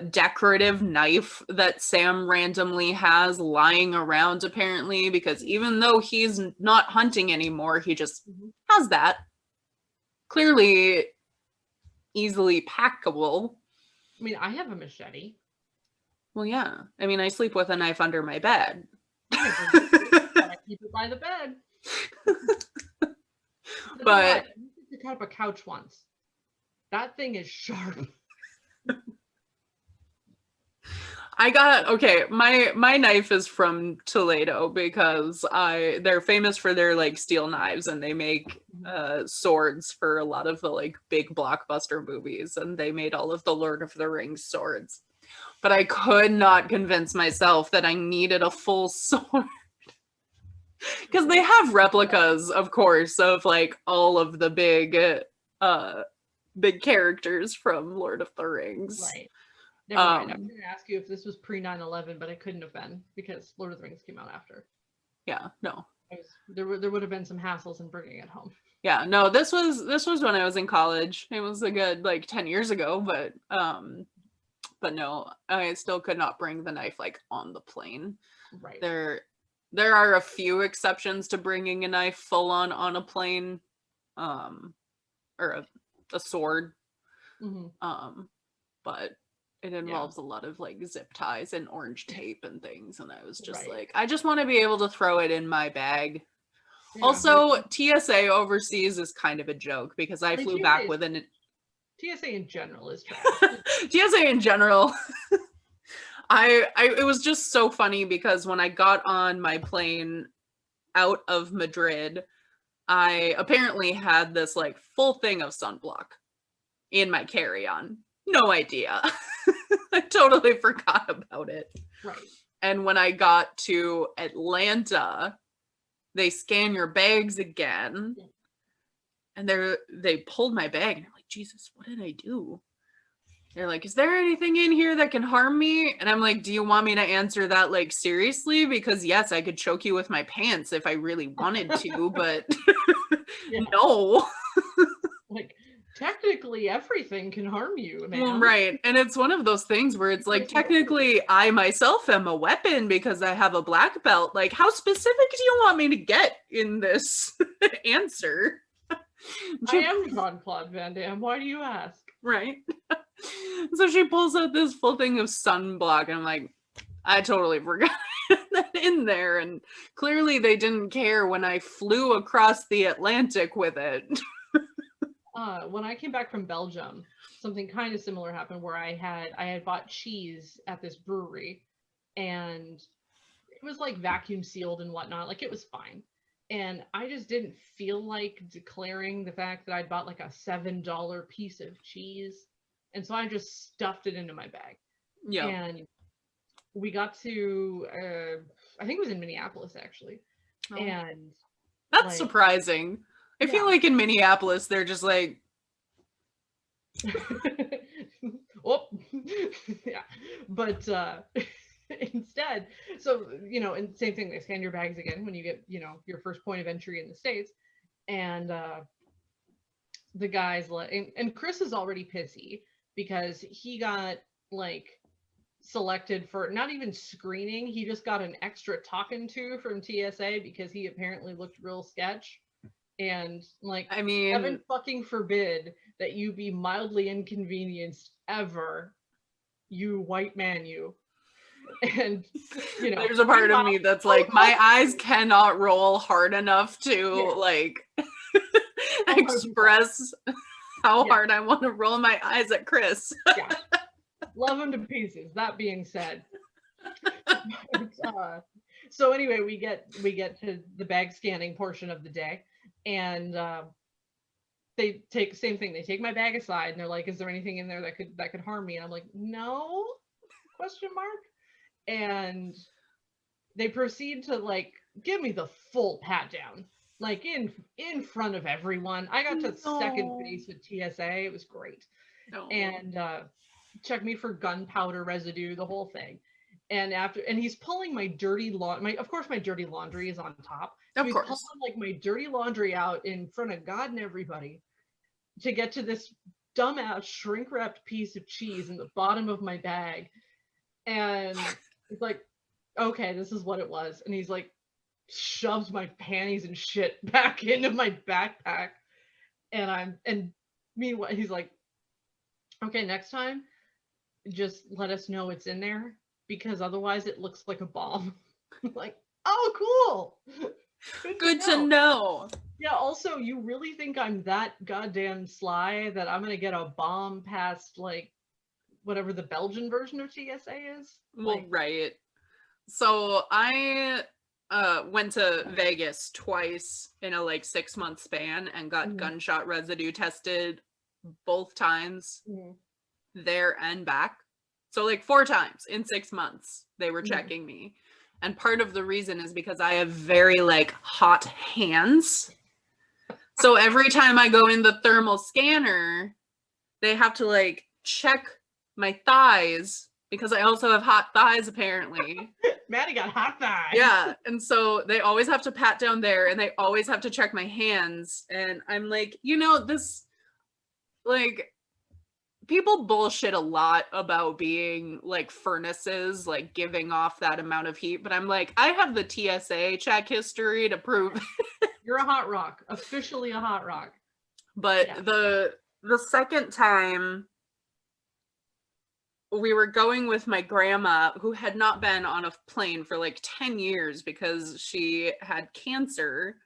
decorative knife that Sam randomly has lying around, apparently, because even though he's not hunting anymore, he just has that. Clearly easily packable. I mean, I have a machete. Well, yeah. I mean, I sleep with a knife under my bed. I keep it by the bed. But I cut up a couch once. That thing is sharp. I got, okay, my knife is from Toledo because they're famous for their like steel knives, and they make swords for a lot of the like big blockbuster movies, and they made all of the Lord of the Rings swords. But I could not convince myself that I needed a full sword. Because they have replicas, of course, of like all of the big characters from Lord of the Rings. Right. Never mind. I was going to ask you if this was pre 9/11, but it couldn't have been because Lord of the Rings came out after. Yeah, no. There would have been some hassles in bringing it home. Yeah, no. This was when I was in college. It was a good like 10 years ago, but no, I still could not bring the knife like on the plane. Right. There are a few exceptions to bringing a knife full on a plane, or a sword, but it involves a lot of like zip ties and orange tape and things, and I was just like, I just want to be able to throw it in my bag. Yeah. Also, TSA overseas is kind of a joke because I flew back with an TSA in general is trash. TSA in general. It was just so funny because when I got on my plane out of Madrid, I apparently had this like full thing of sunblock in my carry-on. No idea. I totally forgot about it. Right. And when I got to Atlanta, they scan your bags again. Yeah. And they pulled my bag and I'm like, Jesus, what did I do? They're like, is there anything in here that can harm me? And I'm like, do you want me to answer that like seriously? Because yes, I could choke you with my pants if I really wanted to, but no. Like, technically everything can harm you, man. Well, right. And it's one of those things where it's like, technically I myself am a weapon because I have a black belt. Like, how specific do you want me to get in this answer? I am Jean-Claude Van Damme. Why do you ask? Right. So she pulls out this full thing of sunblock, and I'm like, I totally forgot that in there. And clearly they didn't care when I flew across the Atlantic with it. When I came back from Belgium, something kind of similar happened where I had bought cheese at this brewery, and it was like vacuum sealed and whatnot. Like, it was fine. And I just didn't feel like declaring the fact that I'd bought like a $7 piece of cheese. And so I just stuffed it into my bag. Yeah. And we got to, I think it was in Minneapolis, actually. Oh. And that's like, surprising. I feel like in Minneapolis, they're just like, oh, yeah. But instead, so, and same thing, they scan your bags again when you get, your first point of entry in the States. And the guy's like, and Chris is already pissy because he got like selected for not even screening. He just got an extra talking to from TSA because he apparently looked real sketch. And like, I mean, heaven fucking forbid that you be mildly inconvenienced ever, you white man, you. And there's a part of me that's like, my eyes cannot roll hard enough to like express how hard I want to roll my eyes at Chris. Love him to pieces. That being said, So anyway, we get to the bag scanning portion of the day, and they take same thing. They take my bag aside, and they're like, "Is there anything in there that could harm me?" And I'm like, "No?" Question mark. And they proceed to like give me the full pat down, like in front of everyone. I got to second No. base with TSA. It was great, No. and check me for gunpowder residue, the whole thing. And he's pulling my dirty laundry. Of course, my dirty laundry is on top. So Of he's course. pulling like my dirty laundry out in front of God and everybody to get to this dumbass shrink wrapped piece of cheese in the bottom of my bag. And he's like, okay, this is what it was. And he's like, shoves my panties and shit back into my backpack. And meanwhile, he's like, okay, next time, just let us know it's in there because otherwise it looks like a bomb. Like, oh, cool. Good to know. Yeah, also, you really think I'm that goddamn sly that I'm gonna get a bomb past, like, whatever the Belgian version of TSA is? Well, Like, right. So I went to Vegas twice in a like 6-month span and got gunshot residue tested both times there and back. So like 4 times in 6 months they were checking me. And part of the reason is because I have very like hot hands. So every time I go in the thermal scanner, they have to like check my thighs because I also have hot thighs apparently. Maddie got hot thighs. Yeah, and so they always have to pat down there and they always have to check my hands. And I'm like, this, like, people bullshit a lot about being like furnaces, like giving off that amount of heat, but I'm like, I have the TSA check history to prove You're a hot rock, officially a hot rock. But yeah. the second time we were going with my grandma, who had not been on a plane for like 10 years because she had cancer.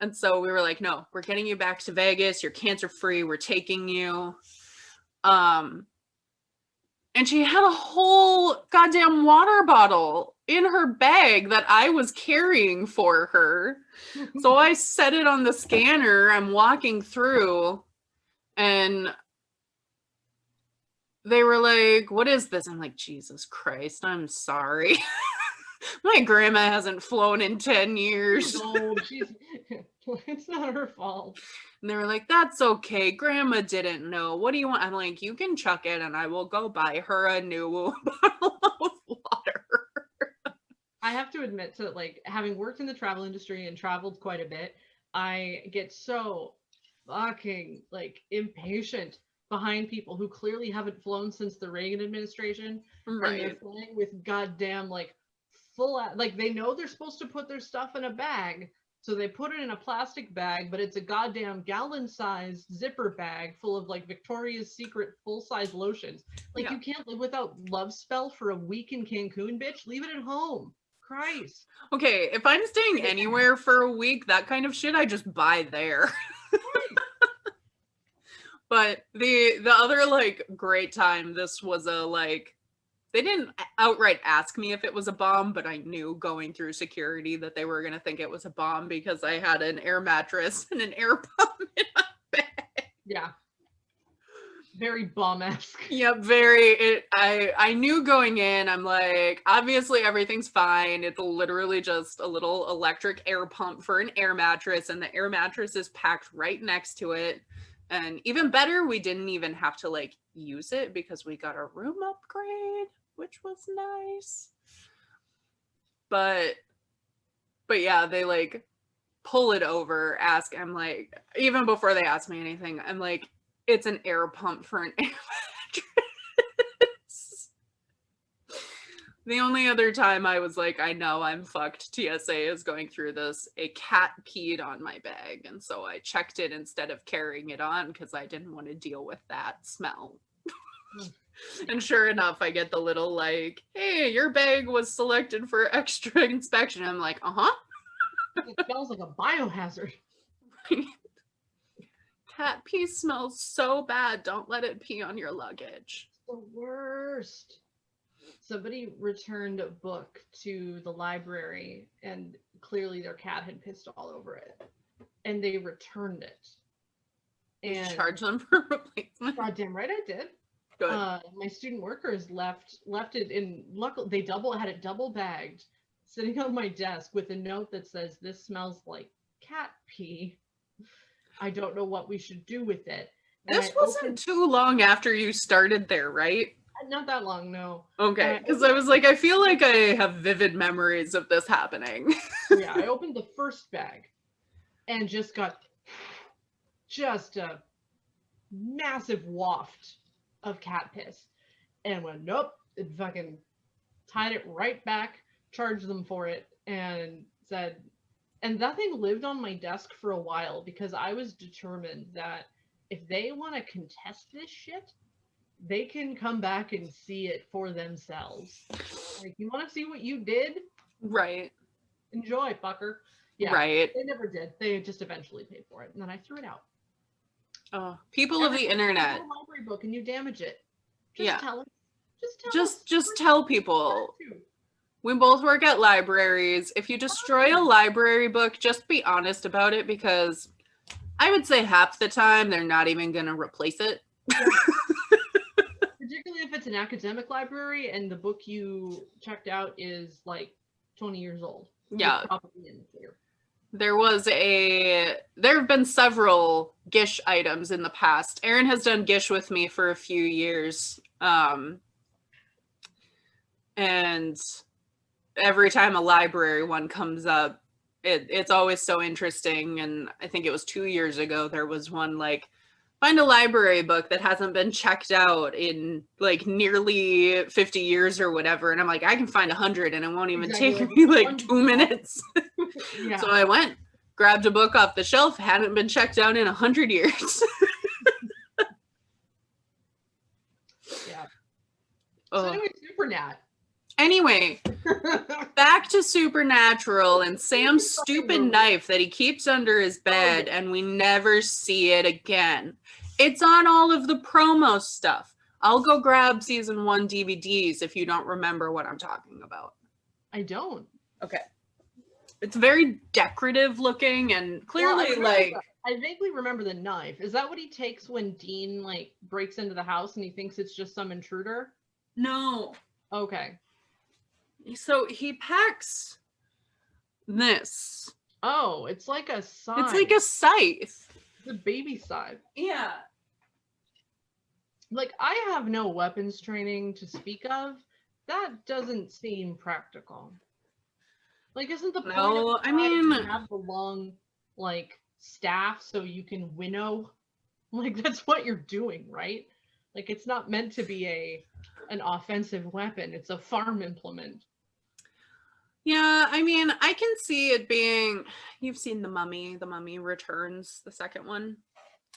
And so we were like, no, we're getting you back to Vegas. You're cancer free. We're taking you. And she had a whole goddamn water bottle in her bag that I was carrying for her. So I set it on the scanner. I'm walking through and they were like, what is this? I'm like, Jesus Christ, I'm sorry. My grandma hasn't flown in 10 years. She's old. It's not her fault. And they were like, that's okay. Grandma didn't know. What do you want? I'm like, you can chuck it and I will go buy her a new bottle of water. I have to admit to like having worked in the travel industry and traveled quite a bit, I get so fucking like impatient behind people who clearly haven't flown since the Reagan administration. Right. And they're flying with goddamn like like they know they're supposed to put their stuff in a bag. So they put it in a plastic bag, but it's a goddamn gallon-sized zipper bag full of like Victoria's Secret full-size lotions. Like you can't live without Love Spell for a week in Cancun, bitch. Leave it at home. Christ. Okay, if I'm staying anywhere for a week, that kind of shit I just buy there. But the other like great time, this was a like, they didn't outright ask me if it was a bomb, but I knew going through security that they were going to think it was a bomb because I had an air mattress and an air pump in my bag. Yeah. Very bomb-esque. Yep, very. I knew going in, I'm like, obviously everything's fine. It's literally just a little electric air pump for an air mattress, and the air mattress is packed right next to it. And even better, we didn't even have to like use it because we got a room upgrade, which was nice. But yeah, they like pull it over, I'm like, even before they ask me anything, I'm like, it's an air pump for an air mattress. The only other time I was like, I know I'm fucked, TSA is going through this, a cat peed on my bag. And so I checked it instead of carrying it on because I didn't want to deal with that smell. And sure enough, I get the little like, hey, your bag was selected for extra inspection. I'm like, uh-huh. It smells like a biohazard. Cat pee smells so bad. Don't let it pee on your luggage. It's the worst. somebody returned a book to the library and clearly their cat had pissed all over it. And they returned it. Did you And charge them for replacement? goddamn right I did. Good. My student workers left it in. Luckily, they had it double bagged, sitting on my desk with a note that says, "This smells like cat pee. I don't know what we should do with it." And This wasn't too long after you started there, right? Not that long, no. Okay, because I was like, I feel like I have vivid memories of this happening. Yeah, I opened the first bag and just got just a massive waft of cat piss and went, nope, and fucking tied it right back, charged them for it, and said, and that thing lived on my desk for a while because I was determined that if they want to contest this shit, they can come back and see it for themselves. Like, you want to see what you did? Right. Enjoy, fucker. Yeah, right. They never did. They just eventually paid for it, and then I threw it out. Oh, people of the internet. A library book and you damage it. Yeah. Tell us. Just tell people. We both work at libraries. If you destroy a library book, just be honest about it, because I would say half the time they're not even going to replace it. Yeah. Particularly if it's an academic library and the book you checked out is like 20 years old. Yeah. Probably in the clear. There have been several Gish items in the past. Erin has done Gish with me for a few years. And every time a library one comes up, it's always so interesting. And I think it was 2 years ago, there was one like, find a library book that hasn't been checked out in like nearly 50 years or whatever. And I'm like, I can find 100 and it won't even take me like 2 minutes. Yeah. So I went, grabbed a book off the shelf, hadn't been checked out in 100 years. Yeah. So anyway, Supernat. Anyway, back to Supernatural and Sam's stupid knife that he keeps under his bed, and we never see it again. It's on all of the promo stuff. I'll go grab season 1 DVDs if you don't remember what I'm talking about. I don't. Okay. It's very decorative looking and clearly I vaguely remember the knife. Is that what he takes when Dean like breaks into the house and he thinks it's just some intruder? No. Okay. So he packs this. Oh, it's like a scythe. It's like a scythe. It's a baby scythe. Yeah. Like, I have no weapons training to speak of. That doesn't seem practical. Like, isn't the point of to have the long, like, staff so you can winnow? Like, that's what you're doing, right? Like, it's not meant to be an offensive weapon. It's a farm implement. Yeah, I mean, I can see it being, you've seen The Mummy Returns, the second one,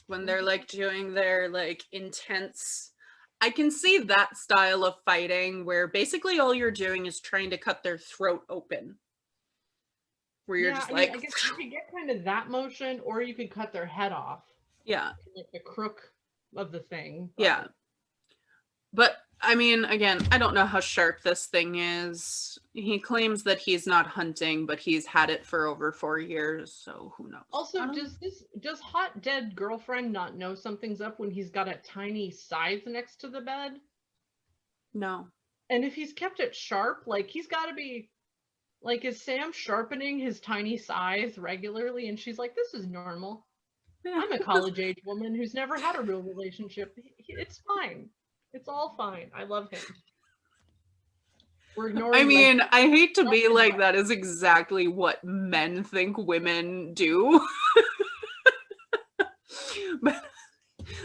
when they're like doing their like intense, I can see that style of fighting where basically all you're doing is trying to cut their throat open. Where you're just like, I guess you could get kind of that motion, or you could cut their head off. Yeah. Like the crook of the thing. Yeah. But I mean, again, I don't know how sharp this thing is. He claims that he's not hunting, but he's had it for over 4 years, so who knows? Also, does hot dead girlfriend not know something's up when he's got a tiny scythe next to the bed? No. And if he's kept it sharp, like he's got to be, like, is Sam sharpening his tiny scythe regularly? And she's like, this is normal. Yeah. I'm a college age woman who's never had a real relationship. It's fine. It's all fine. I love him. We're ignoring. I mean, I hate to be like, that is exactly what men think women do. But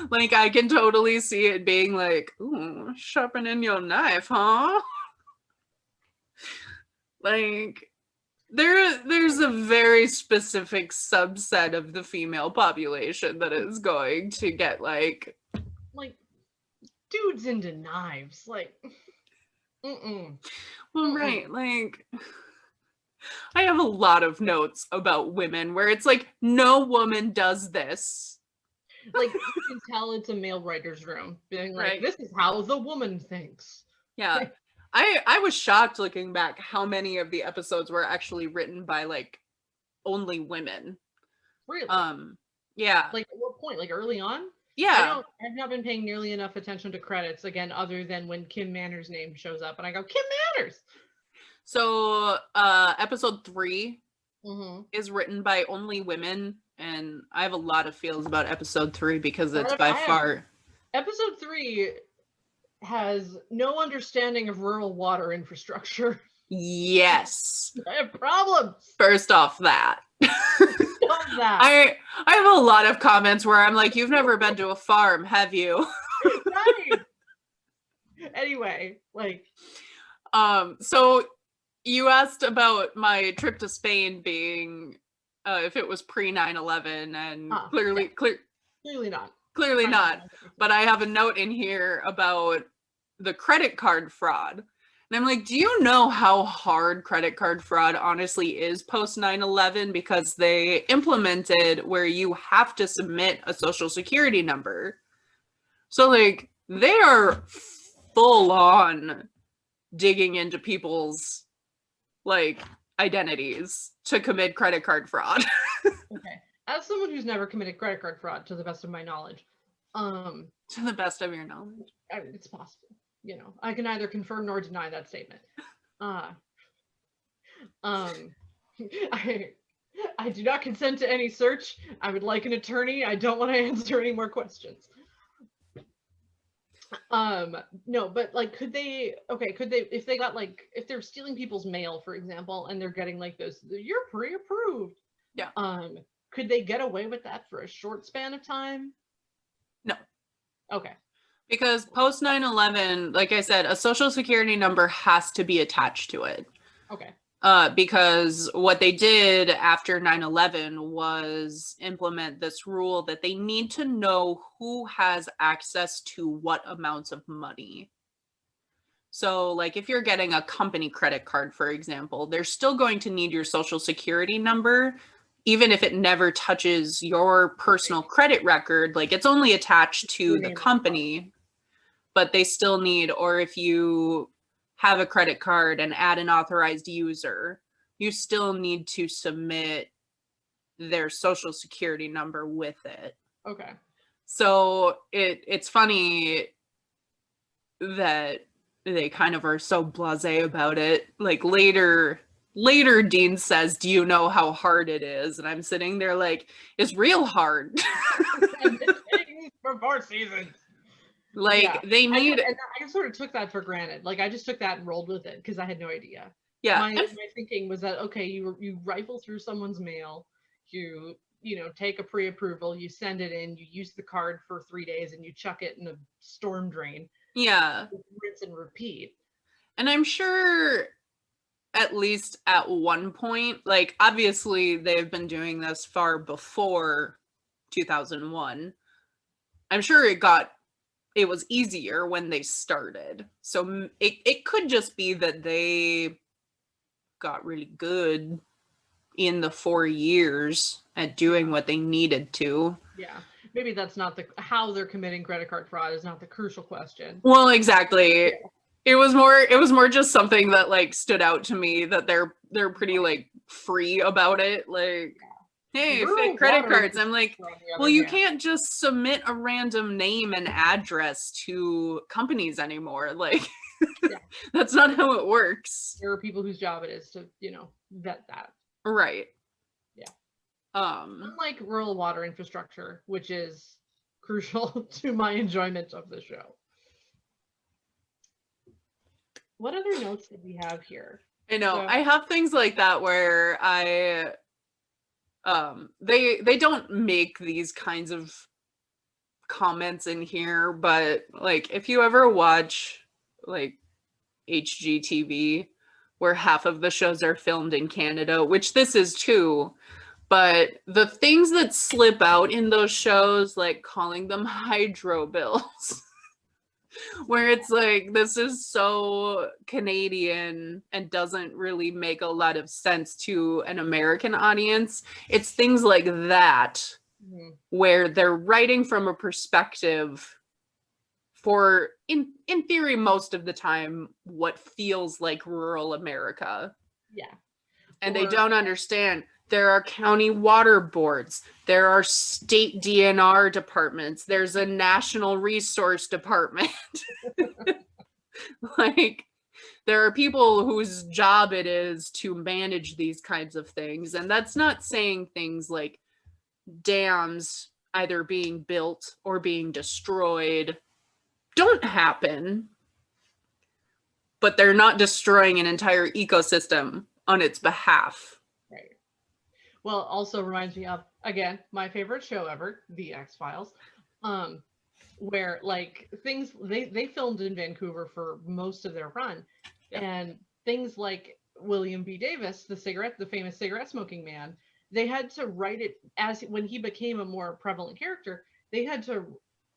like, I can totally see it being like, ooh, sharpening your knife, huh? Like, there's a very specific subset of the female population that is going to get like dudes into knives, like, Well, right, like, I have a lot of notes about women where it's like, no woman does this. Like, you can tell it's a male writer's room, being like, this is how the woman thinks. Yeah. I was shocked looking back how many of the episodes were actually written by like only women. Really? Yeah. Like at what point? Like early on? Yeah. I've not been paying nearly enough attention to credits again, other than when Kim Manners' name shows up and I go, Kim Manners. So episode 3 Mm-hmm. is written by only women, and I have a lot of feels about episode 3 because it's by far episode 3 has no understanding of rural water infrastructure. yes. I have problems. First off that. I have a lot of comments where I'm like, you've never been to a farm, have you? Right. Anyway, like so you asked about my trip to Spain being if it was pre 9/11, and clearly not. Clearly not. But I have a note in here about the credit card fraud. And I'm like, do you know how hard credit card fraud honestly is post 9/11? Because they implemented where you have to submit a social security number. So like they are full on digging into people's like identities to commit credit card fraud. Okay. As someone who's never committed credit card fraud, to the best of my knowledge, to the best of your knowledge, it's possible. You know, I can neither confirm nor deny that statement. I do not consent to any search. I would like an attorney. I don't want to answer any more questions. No, but like, could they, if they got like, if they're stealing people's mail, for example, and they're getting like those, you're pre-approved. Yeah. Could they get away with that for a short span of time? No. Okay. Because post 9/11, like I said, a social security number has to be attached to it. Okay. Because what they did after 9/11 was implement this rule that they need to know who has access to what amounts of money. So like if you're getting a company credit card, for example, they're still going to need your social security number, even if it never touches your personal credit record. Like it's only attached to the company, but they still need, or if you have a credit card and add an authorized user, you still need to submit their social security number with it. Okay. So it's funny that they kind of are so blasé about it. Like later Dean says, do you know how hard it is? And I'm sitting there like, it's real hard. For 4 seasons. Like they need, and I sort of took that for granted. Like I just took that and rolled with it because I had no idea. Yeah. My thinking was that, okay, you rifle through someone's mail, you take a pre-approval, you send it in, you use the card for 3 days, and you chuck it in a storm drain. Yeah. Rinse and repeat. And I'm sure at least at one point, like obviously they've been doing this far before 2001. I'm sure it was easier when they started. So it could just be that they got really good in the 4 years at doing what they needed to. Yeah. Maybe that's not how they're committing credit card fraud is not the crucial question. Well, exactly. Yeah. It was more just something that like stood out to me, that they're pretty like free about it. Like, hey, fake credit cards. I'm like, well, you can't just submit a random name and address to companies anymore. Like, that's not how it works. There are people whose job it is to, vet that. Right. Yeah. Unlike rural water infrastructure, which is crucial to my enjoyment of the show. What other notes did we have here? I know. I have things like that where they don't make these kinds of comments in here, but like if you ever watch like HGTV, where half of the shows are filmed in Canada, which this is too, but the things that slip out in those shows, like calling them hydro bills, where it's like, this is so Canadian and doesn't really make a lot of sense to an American audience. It's things like that, where they're writing from a perspective for in theory most of the time what feels like rural America. Yeah. And they don't understand there are county water boards, there are state DNR departments, there's a national resource department. Like, there are people whose job it is to manage these kinds of things. And that's not saying things like dams either being built or being destroyed don't happen, but they're not destroying an entire ecosystem on its behalf. Right. Well, also reminds me of, again, my favorite show ever, The X-Files, where like things they filmed in Vancouver for most of their run, and things like William B. Davis, the famous cigarette smoking man, they had to write it as when he became a more prevalent character,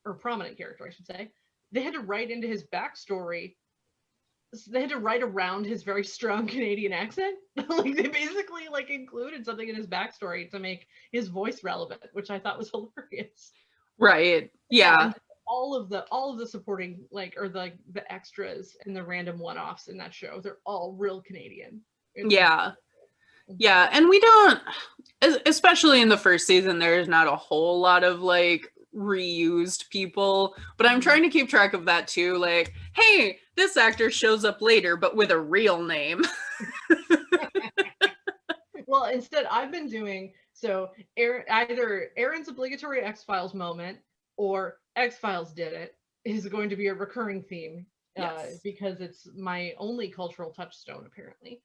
or prominent character, I should say, they had to write into his backstory. They had to write around his very strong Canadian accent. Like they basically like included something in his backstory to make his voice relevant, which I thought was hilarious. Right. Yeah. All of the supporting, like, or the extras and the random one-offs in that show, they're all real Canadian. Yeah. Yeah. And we don't, especially in the first season, there's not a whole lot of like reused people, but I'm trying to keep track of that too. Like, hey, this actor shows up later, but with a real name. Well, instead, I've been doing so either Aaron's obligatory X-Files moment or X-Files did it is going to be a recurring theme, because it's my only cultural touchstone, apparently.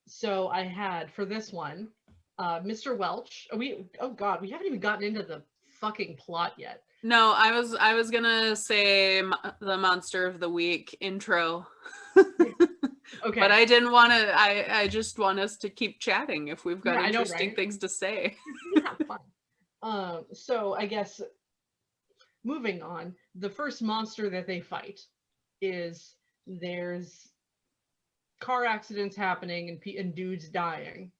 So I had for this one, Mr. Welch. Oh God, we haven't even gotten into the fucking plot yet. No, I was gonna say the Monster of the Week intro. Okay. But I didn't want to, I just want us to keep chatting if we've got interesting things to say. Yeah, fun. So I guess moving on, the first monster that they fight is there's car accidents happening and dudes dying.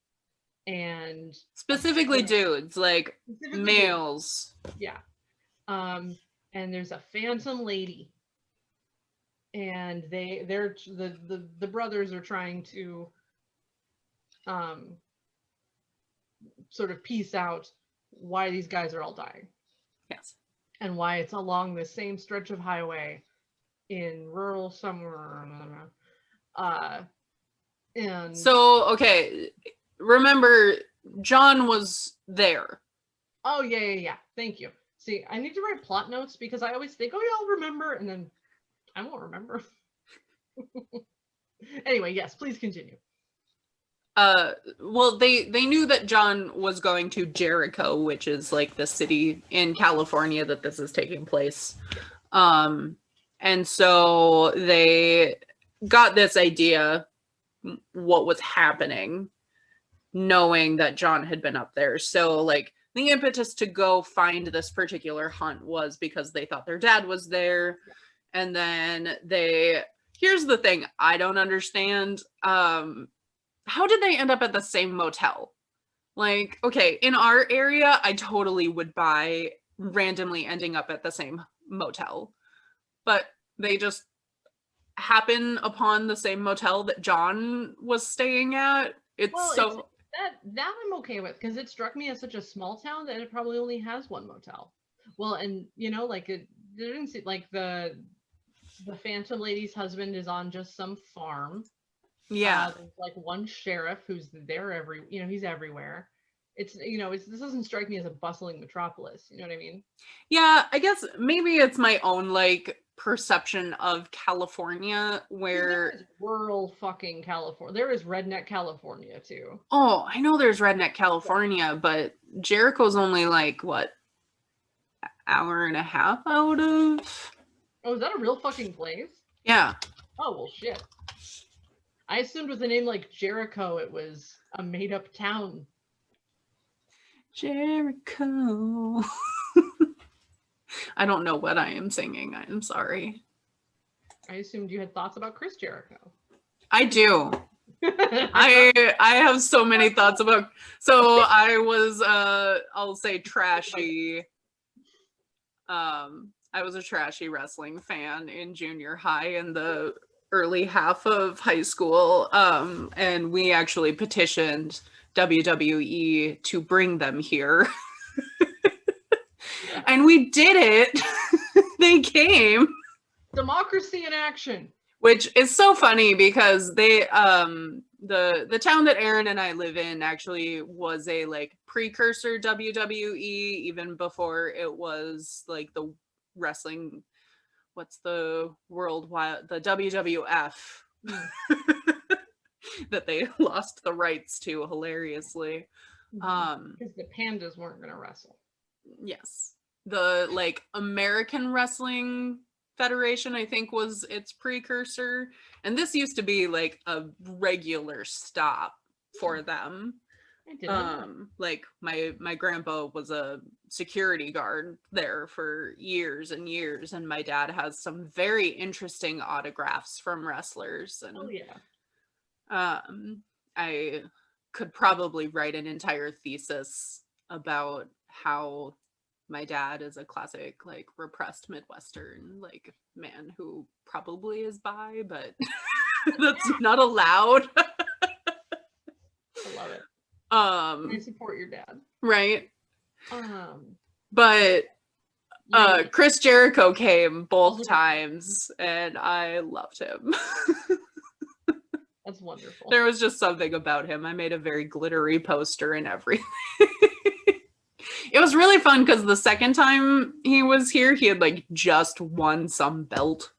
And specifically dudes, like males. Dudes. Yeah. And there's a phantom lady. And they're the brothers are trying to sort of piece out why these guys are all dying. Yes. And why it's along the same stretch of highway in rural somewhere. And so, okay, remember John was there. Oh yeah. Thank you. See, I need to write plot notes because I always think, oh yeah, I'll remember, and then I won't remember. Anyway, yes, please continue. Well, they knew that John was going to Jericho, which is like the city in California that this is taking place. And so they got this idea what was happening, knowing that John had been up there. So like the impetus to go find this particular hunt was because they thought their dad was there. And then here's the thing I don't understand. How did they end up at the same motel? Like, okay, in our area, I totally would buy randomly ending up at the same motel. But they just happen upon the same motel that John was staying at. That I'm okay with, because it struck me as such a small town that it probably only has one motel. Well, and like it didn't seem like the phantom lady's husband is on just some farm. Yeah. There's like one sheriff who's there he's everywhere. This doesn't strike me as a bustling metropolis. You know what I mean? Yeah, I guess maybe it's my own like perception of California where there is rural fucking California. There is redneck California too. Oh, I know there's redneck California, but Jericho's only like what, hour and a half out of. Oh, is that a real fucking place? Yeah. Oh well, shit. I assumed with a name like Jericho, it was a made-up town. Jericho. I don't know what I am singing. I'm sorry. I assumed you had thoughts about Chris Jericho. I do. I have so many thoughts about. So I was I'll say trashy I was a trashy wrestling fan in junior high in the early half of high school. And we actually petitioned WWE to bring them here. Yeah. And we did it. They came. Democracy in action. Which is so funny because they the town that Aaron and I live in actually was a like precursor WWE even before it was like the wrestling, what's the worldwide, the WWF that they lost the rights to hilariously. Because the pandas weren't gonna wrestle. Yes. The like American Wrestling Federation, I think, was its precursor. And this used to be like a regular stop for them. I didn't know. Like my grandpa was a security guard there for years and years, and my dad has some very interesting autographs from wrestlers. And Oh yeah. I could probably write an entire thesis about how my dad is a classic like repressed Midwestern like man who probably is bi, but that's not allowed. I love it. I support your dad. Right. But Chris Jericho came both times and I loved him. That's wonderful. There was just something about him. I made a very glittery poster and everything. It was really fun because the second time he was here, he had like just won some belt.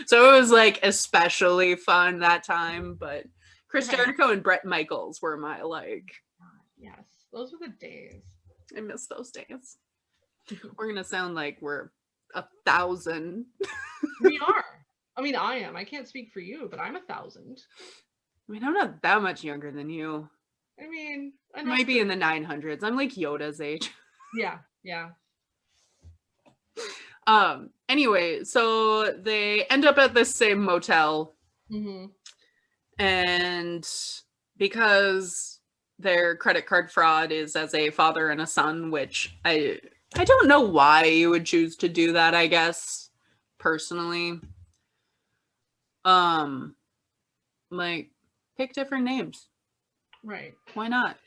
So it was like especially fun that time. But Chris Jericho and Bret Michaels were my like. Yes, those were the days. I miss those days. We're gonna sound like we're 1,000. We are. I mean, I am. I can't speak for you, but I'm 1,000. I mean, I'm not that much younger than you. I mean, I might be in the 900s. I'm like Yoda's age. Yeah, yeah. Anyway, so they end up at this same motel. And because their credit card fraud is as a father and a son, which I don't know why you would choose to do that, I guess, personally. Like, pick different names. Right. Why not?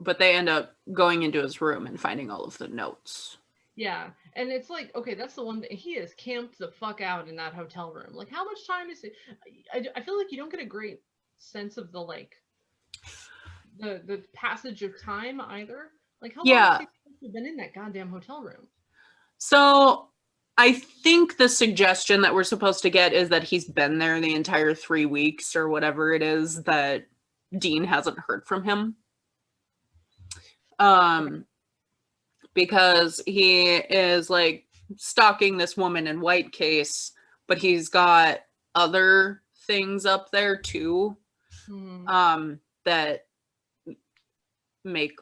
But they end up going into his room and finding all of the notes. Yeah. And it's like, okay, that's the one that he is camped the fuck out in that hotel room. Like, how much time is it? I feel like you don't get a great sense of the like the passage of time either. Like, how long has he been in that goddamn hotel room? So I think the suggestion that we're supposed to get is that he's been there the entire 3 weeks or whatever it is that Dean hasn't heard from him. Because he is like stalking this woman in white case, but he's got other things up there too. That make,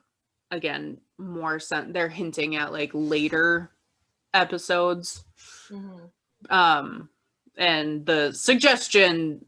again, more sense. They're hinting at like later episodes. And the suggestion,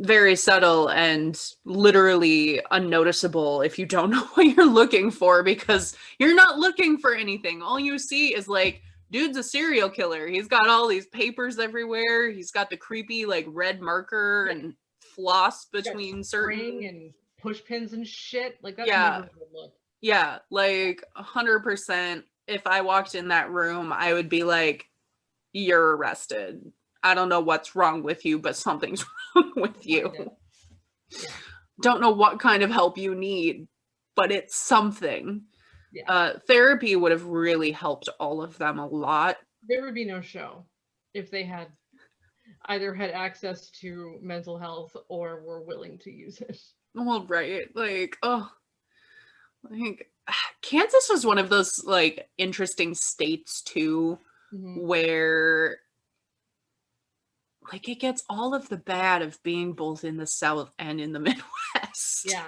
very subtle and literally unnoticeable if you don't know what you're looking for, because you're not looking for anything. All you see is like, dude's a serial killer. He's got all these papers everywhere. He's got the creepy like red marker and floss between certain and push pins and shit. Like, that's yeah. never a good look. Yeah, like 100%. If I walked in that room, I would be like, you're arrested. I don't know what's wrong with you, but something's wrong with you. Yeah. Don't know what kind of help you need, but it's something. Yeah. Therapy would have really helped all of them a lot. There would be no show if they had either had access to mental health or were willing to use it. Well, right. Like, Kansas was one of those like interesting states too, where like it gets all of the bad of being both in the South and in the Midwest. Yeah.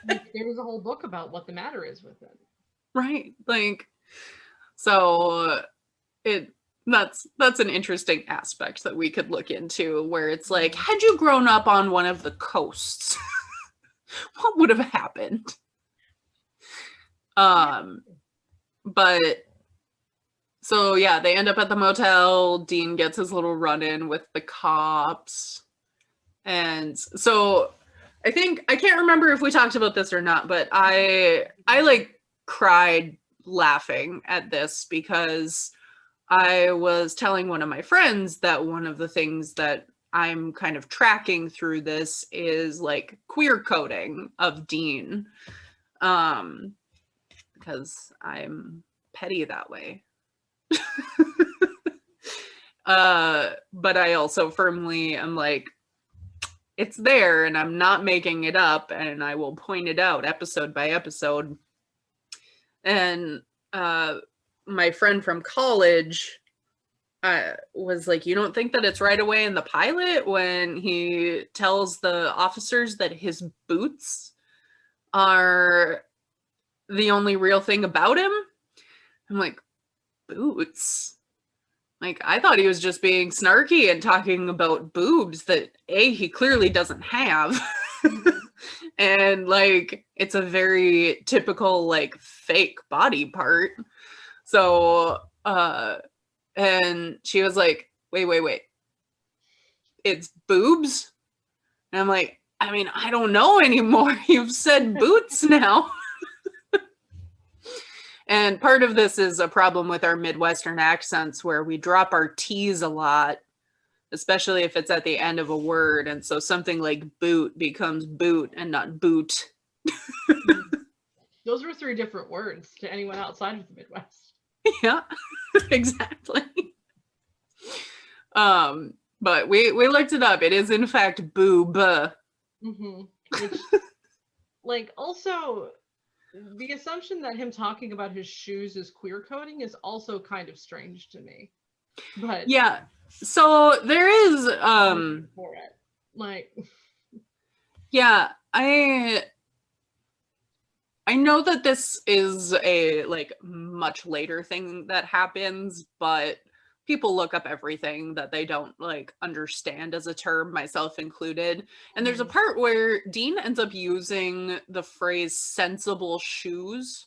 Like, there was a whole book about what the matter is with it. Right. Like, so that's an interesting aspect that we could look into, where it's like, had you grown up on one of the coasts, what would have happened? but so yeah, they end up at the motel. Dean gets his little run-in with the cops. And so I think I can't remember if we talked about this or not, but I like cried laughing at this because I was telling one of my friends that one of the things that I'm kind of tracking through this is like queer coding of Dean. Because I'm petty that way. But I also firmly am like, it's there and I'm not making it up, and I will point it out episode by episode. And my friend from college was like, you don't think that it's right away in the pilot when he tells the officers that his boots are the only real thing about him? I'm like, boots? Like, I thought he was just being snarky and talking about boobs that he clearly doesn't have. And like, it's a very typical like fake body part. So and she was like, wait, it's boobs? And I'm like, I mean, I don't know anymore. You've said boots now. And part of this is a problem with our Midwestern accents where we drop our T's a lot, especially if it's at the end of a word. And so something like boot becomes boot and not boot. Those were 3 different words to anyone outside of the Midwest. Yeah, exactly. But we looked it up. It is in fact boob. Mm-hmm. Which, like, also the assumption that him talking about his shoes is queer coding is also kind of strange to me. But yeah, so there is for it. Like, yeah, I know that this is a like much later thing that happens, but people look up everything that they don't like understand as a term, myself included. And there's a part where Dean ends up using the phrase sensible shoes,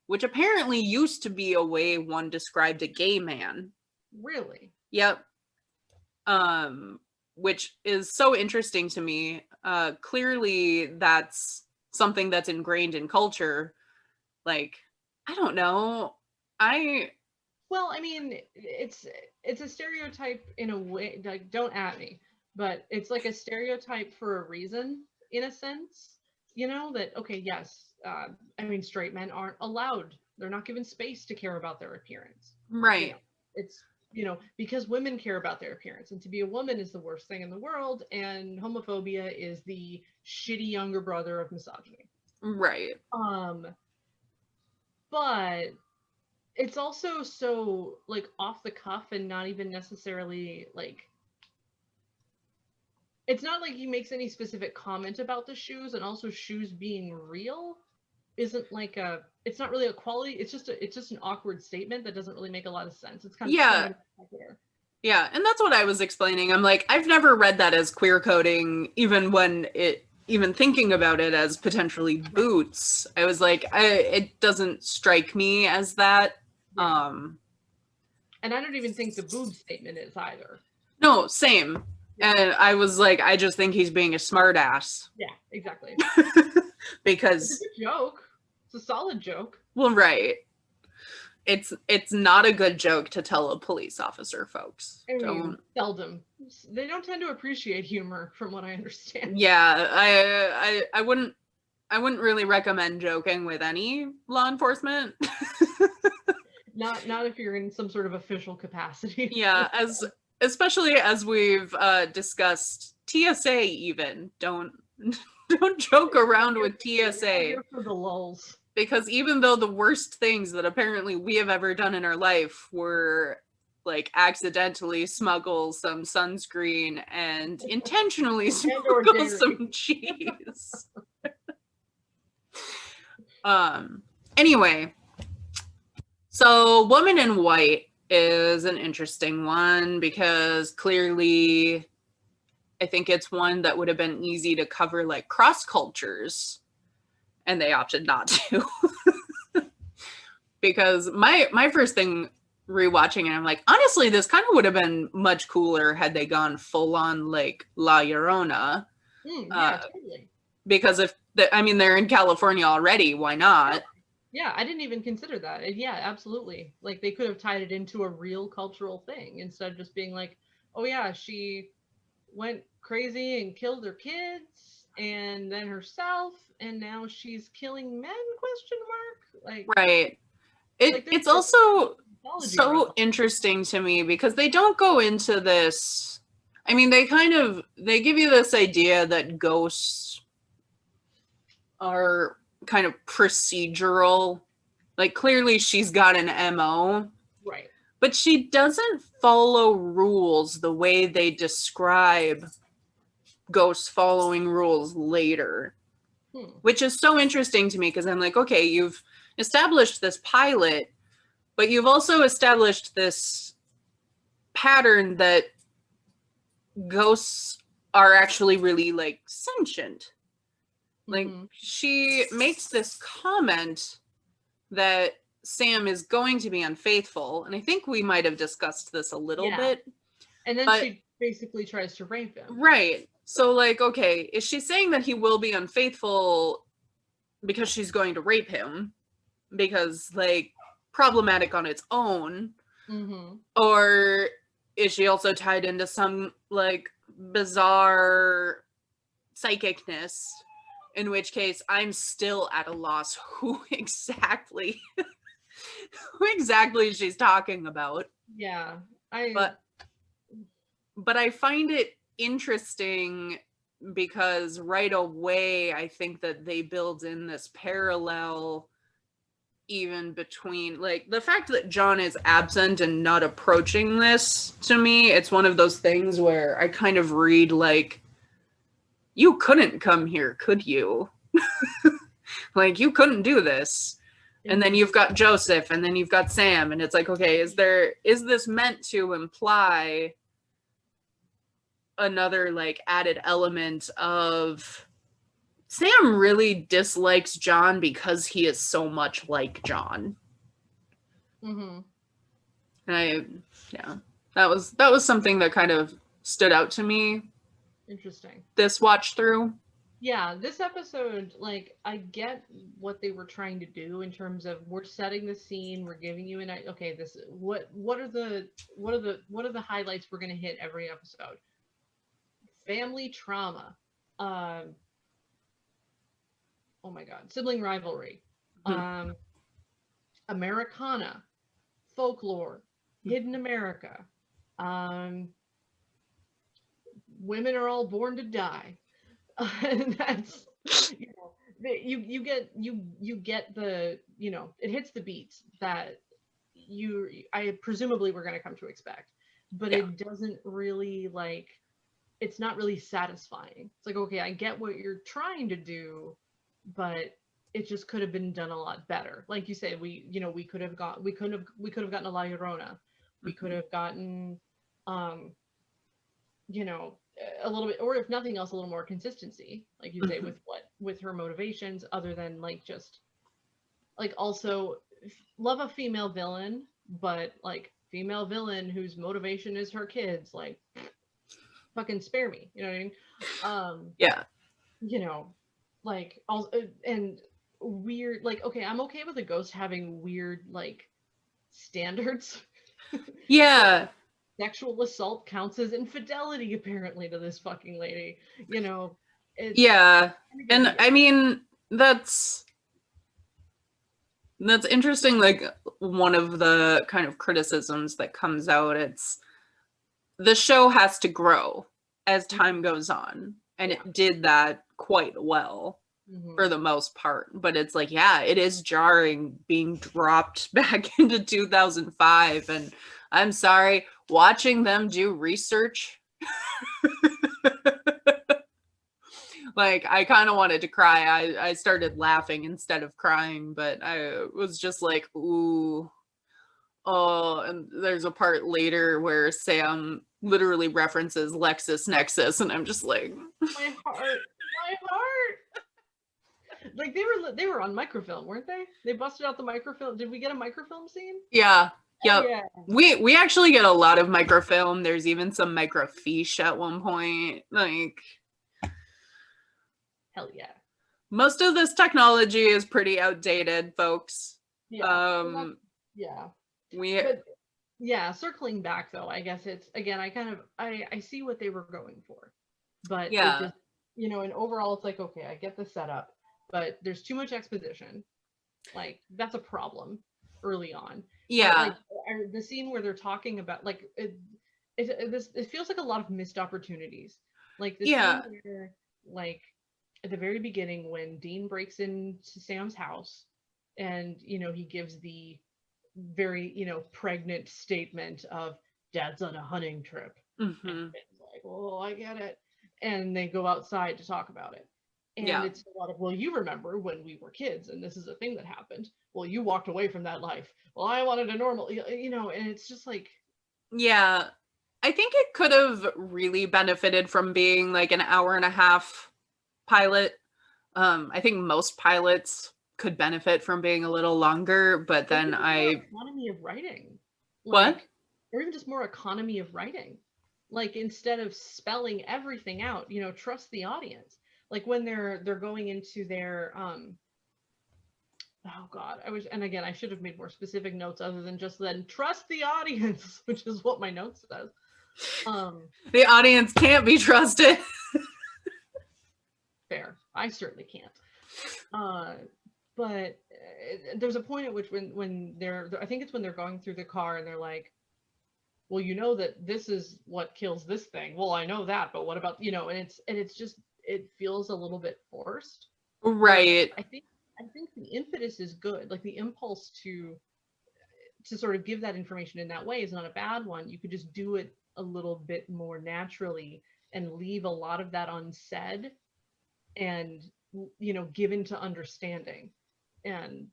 which apparently used to be a way one described a gay man. Really? Yep. Which is so interesting to me. Clearly that's something that's ingrained in culture. Like, I don't know. Well, I mean, it's a stereotype in a way. Like, don't at me, but it's like a stereotype for a reason, in a sense. You know that, okay, yes. I mean, straight men aren't allowed. They're not given space to care about their appearance. Right. You know, it's, because women care about their appearance, and to be a woman is the worst thing in the world, and homophobia is the shitty younger brother of misogyny. Right. But it's also so like off the cuff and not even necessarily like, it's not like he makes any specific comment about the shoes, and also shoes being real isn't like it's not really a quality, it's just an awkward statement that doesn't really make a lot of sense. It's kind of yeah, and that's what I was explaining. I'm like, I've never read that as queer coding, even thinking about it as potentially boots. I was like, it doesn't strike me as that. Yeah. And I don't even think the boob statement is either. No, same. Yeah. And I was like, I just think he's being a smart ass. Yeah, exactly. Because it's a joke. It's a solid joke. Well, right. It's not a good joke to tell a police officer, folks. I mean, seldom. They don't tend to appreciate humor, from what I understand. Yeah, I wouldn't really recommend joking with any law enforcement. Not if you're in some sort of official capacity. Yeah, especially as we've discussed, TSA even don't joke around with TSA. Here for the lulz. Because even though the worst things that apparently we have ever done in our life were like accidentally smuggle some sunscreen and intentionally smuggle some cheese. Anyway, so Woman in White is an interesting one because clearly I think it's one that would have been easy to cover like cross cultures, and they opted not to. because my first thing rewatching it, I'm like, honestly, this kind of would have been much cooler had they gone full on like La Llorona. Yeah, totally. Because I mean, they're in California already. Why not? Yeah, I didn't even consider that. And yeah, absolutely. Like they could have tied it into a real cultural thing instead of just being like, oh yeah, she went crazy and killed her kids and then herself and now she's killing men, question mark? Like Right. like there's It's also mythology around. so interesting to me because they don't go into this. I mean, they give you this idea that ghosts are kind of procedural. Like clearly she's got an MO, Right. but she doesn't follow rules the way they describe ghosts following rules later, which is so interesting to me because I'm like, okay, you've established this pilot, but you've also established this pattern that ghosts are actually really like sentient. Like she makes this comment that Sam is going to be unfaithful, and I think we might have discussed this a little bit. And then she basically tries to rape him. Right. So like, okay, is she saying that he will be unfaithful because she's going to rape him? Because like problematic on its own. Or is she also tied into some like bizarre psychicness, in which case I'm still at a loss who exactly she's talking about. Yeah. But I find it interesting because right away I think that they build in this parallel even between like the fact that John is absent and not approaching this. To me, it's one of those things where I kind of read like, you couldn't come here, could you? Like you couldn't do this. And then you've got Joseph and then you've got Sam, and it's like, okay, is this meant to imply another like added element of Sam really dislikes John because he is so much like John? And that was something that kind of stood out to me. Interesting. This watch through. Yeah, this episode, like, I get what they were trying to do in terms of we're setting the scene, we're giving you okay, this what are the highlights we're gonna hit every episode? Family trauma. Oh my god, sibling rivalry. Americana, folklore, hidden America. Women are all born to die. And that's you get the it hits the beats that I presumably we're going to come to expect, but it doesn't really like, it's not really satisfying. It's like, okay, I get what you're trying to do, but it just could have been done a lot better. Like you said, we could have gotten a La Llorona. We could have gotten a little bit, or if nothing else, a little more consistency, like you say, with her motivations, other than like just like, also love a female villain, but like female villain whose motivation is her kids, like fucking spare me, you know what I mean? Like also, and weird, like, okay, I'm okay with a ghost having weird like standards. Sexual assault counts as infidelity, apparently, to this fucking lady. And I mean, that's interesting. Like, one of the kind of criticisms that comes out, it's the show has to grow as time goes on, and it did that quite well for the most part. But it's like, it is jarring being dropped back into 2005, and I'm sorry, watching them do research, like, I kind of wanted to cry. I started laughing instead of crying, but I was just like, ooh. Oh, and there's a part later where Sam literally references LexisNexis, and I'm just like, my heart. Like they were on microfilm, weren't they? They busted out the microfilm. Did we get a microfilm scene? Yeah. Yep. Yeah. We actually get a lot of microfilm. There's even some microfiche at one point. Like, Hell yeah. most of this technology is pretty outdated, folks. Yeah. Yeah. We yeah, circling back though, I guess it's again, I see what they were going for, but it yeah. just, and overall it's like, okay, I get the setup, but there's too much exposition. Like that's a problem early on. Yeah. But like the scene where they're talking about like it feels like a lot of missed opportunities. Like the Yeah. scene where like at the very beginning when Dean breaks into Sam's house and he gives the very pregnant statement of dad's on a hunting trip. And Finn's like, oh, I get it. And they go outside to talk about it. And Yeah. it's a lot of, well, you remember when we were kids and this is a thing that happened. Well, you walked away from that life. Well, I wanted a normal, and it's just like. Yeah. I think it could have really benefited from being like an hour and a half pilot. I think most pilots could benefit from being a little longer, but then Economy of writing. What? Or even just more economy of writing. Like instead of spelling everything out, trust the audience. Like when they're going into their oh god, and again I should have made more specific notes other than just then trust the audience, which is what my notes says. The audience can't be trusted. Fair. I certainly can't. But there's a point at which when they're I think it's when they're going through the car and they're like, well, that this is what kills this thing. Well, I know that, but what about, and it's just, it feels a little bit forced. Right. I think the impetus is good. Like the impulse to sort of give that information in that way is not a bad one. You could just do it a little bit more naturally and leave a lot of that unsaid and, given to understanding. And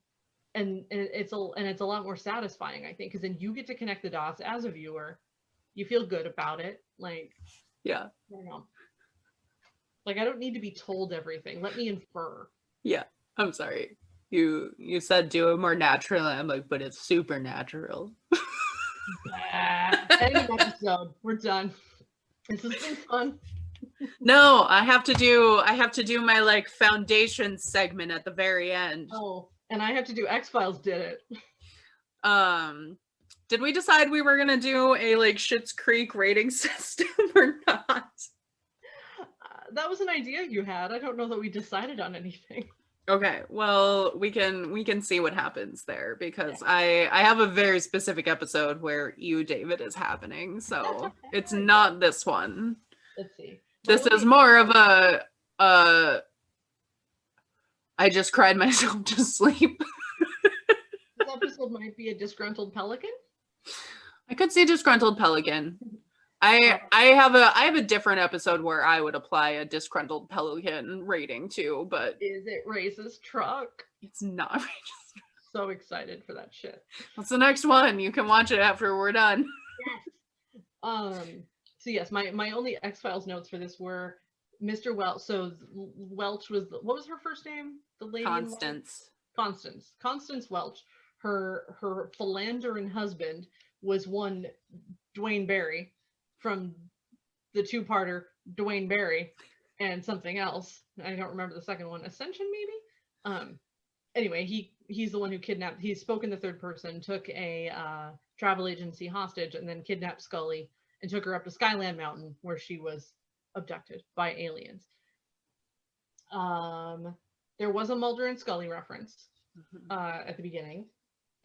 it's a lot more satisfying, I think, because then you get to connect the dots as a viewer. You feel good about it. Like, yeah, I don't know. Like I don't need to be told everything. Let me infer. Yeah, I'm sorry. You said do it more naturally. I'm like, but it's supernatural. End of episode. We're done. This has been fun. No, I have to do my like foundation segment at the very end. Oh, and I have to do X-Files did it. Did we decide we were gonna do a like Schitt's Creek rating system or not? That was an idea you had. I don't know that we decided on anything. Okay, well, we can see what happens there because I have a very specific episode where you, David, is happening, so it's not this one. Let's see. This is more of a I just cried myself to sleep. This episode might be a disgruntled pelican. I could see disgruntled pelican. I have a different episode where I would apply a disgruntled pelican rating to, but is it Ray's truck? It's not Ray's truck. So excited for that shit. What's the next one? You can watch it after we're done. Yes. So yes, my only X-Files notes for this were Mr. Welch. So Welch was what was her first name? The lady Constance. Constance Welch. Her philandering husband was one Dwayne Barry from the two-parter Dwayne Barry and something else. I don't remember the second one. Ascension, maybe? Anyway, he's the one who kidnapped. He spoke in the third person, took a travel agency hostage, and then kidnapped Scully and took her up to Skyland Mountain, where she was abducted by aliens. There was a Mulder and Scully reference at the beginning,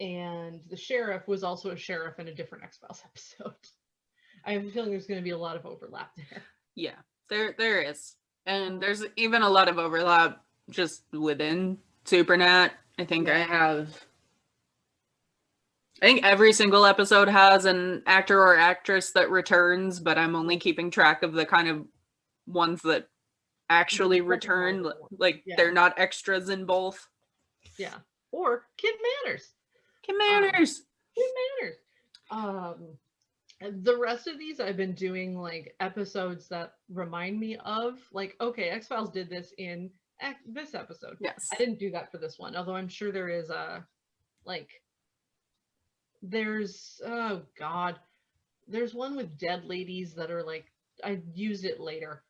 and the sheriff was also a sheriff in a different X-Files episode. I have a feeling there's going to be a lot of overlap there. Yeah, there is. And there's even a lot of overlap just within Supernat. I think every single episode has an actor or actress that returns, but I'm only keeping track of the kind of ones that actually return. Like they're not extras in both. Yeah. Or Kid Manners. Kid Manners. Kid Manners. The rest of these I've been doing like episodes that remind me of like, okay, X-Files did this in this episode. Yes. I didn't do that for this one, although I'm sure there is there's, oh God, there's one with dead ladies that are like, I used it later.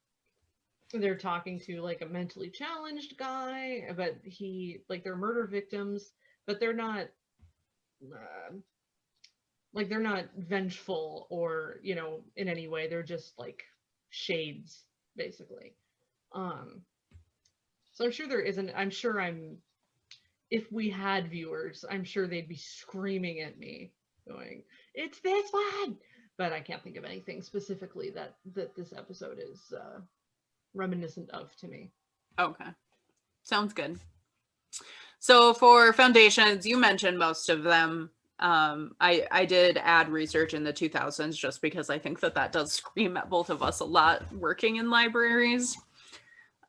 They're talking to like a mentally challenged guy, but they're murder victims, but they're not they're not vengeful or, in any way. They're just like shades, basically. So I'm sure there isn't, if we had viewers, I'm sure they'd be screaming at me going, it's this one, but I can't think of anything specifically that this episode is reminiscent of to me. Okay. Sounds good. So for foundations, you mentioned most of them. I did add research in the 2000s just because I think that does scream at both of us a lot working in libraries.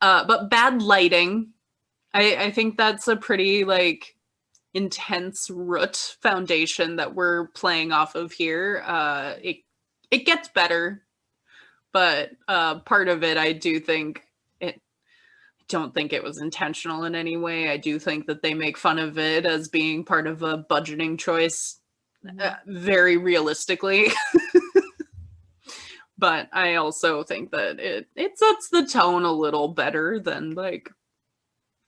But bad lighting, I think that's a pretty like intense root foundation that we're playing off of here. It gets better, but part of it I don't think it was intentional in any way. I do think that they make fun of it as being part of a budgeting choice, very realistically. But I also think that it sets the tone a little better than like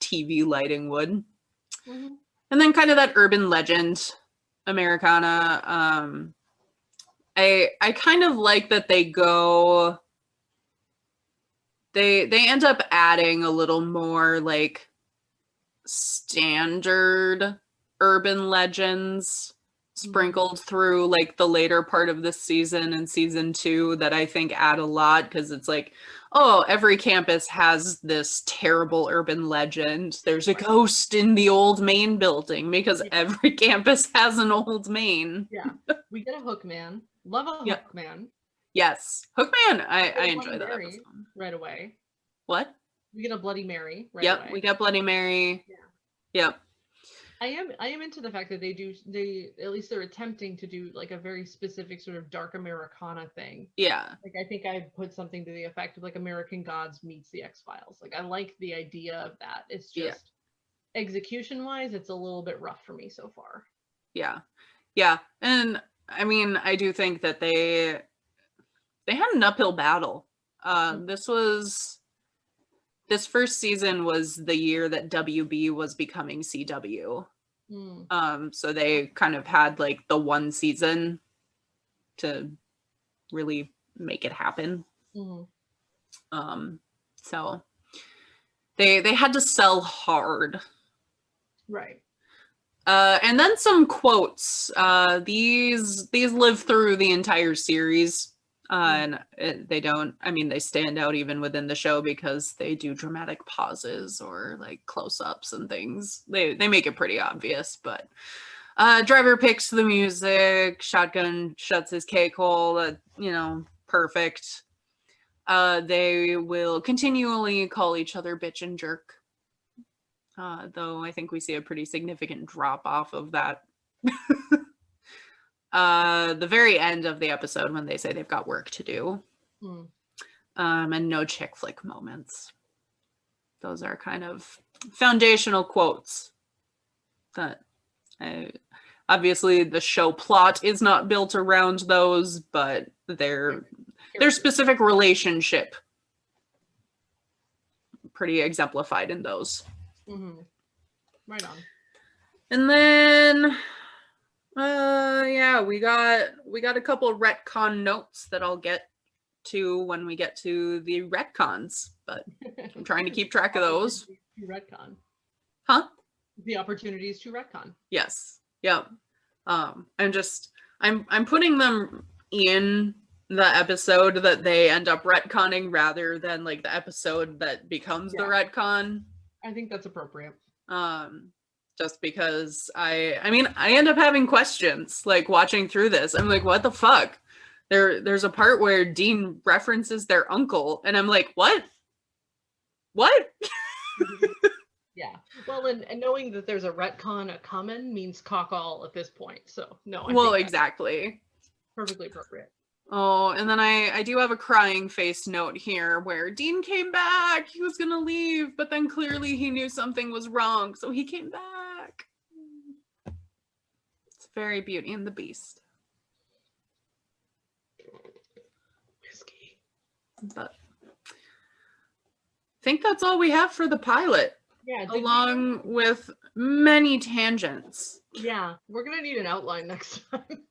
TV lighting would. Mm-hmm. And then kind of that urban legend Americana. I kind of like that they end up adding a little more like standard urban legends sprinkled through like the later part of this season and season 2 that I think add a lot, because it's like, oh, every campus has this terrible urban legend. There's a ghost in the old main building, because every campus has an old main. Yeah, we get a Hookman. Love a Hookman. Yes, Hookman. I enjoy that episode. Right away. What? We get a Bloody Mary right away. Yep, we get Bloody Mary. Yeah. Yep. I am into the fact that they at least they're attempting to do like a very specific sort of dark Americana thing. Yeah. Like I think I put something to the effect of like American Gods meets the X-Files. Like I like the idea of that. It's just execution wise, it's a little bit rough for me so far. Yeah. Yeah. And I mean, I do think that they had an uphill battle. This first season was the year that WB was becoming CW. So they kind of had like the one season to really make it happen. So they had to sell hard. Right. And then some quotes. These live through the entire series. And they stand out even within the show because they do dramatic pauses or like close-ups and things. They make it pretty obvious, but Driver picks the music, Shotgun shuts his cake hole, perfect. They will continually call each other bitch and jerk. Though I think we see a pretty significant drop off of that. The very end of the episode when they say they've got work to do. And no chick flick moments. Those are kind of foundational quotes that obviously the show plot is not built around those, but their specific relationship pretty exemplified in those. Right on. And then we got a couple retcon notes that I'll get to when we get to the retcons, but I'm trying to keep track of those. To retcon. Huh? The opportunities to retcon. Yes. Yep. I'm putting them in the episode that they end up retconning rather than like the episode that becomes the retcon. I think that's appropriate. Just because I end up having questions like watching through this. I'm like, what the fuck? There's a part where Dean references their uncle and I'm like, what? Yeah. Well, and knowing that there's a retcon coming means cock all at this point. So no. Well, exactly. Perfectly appropriate. Oh, and then I do have a crying face note here where Dean came back. He was gonna leave, but then clearly he knew something was wrong, so he came back. It's very Beauty and the Beast. Whiskey. But I think that's all we have for the pilot. Yeah. Along with many tangents. Yeah, we're gonna need an outline next time.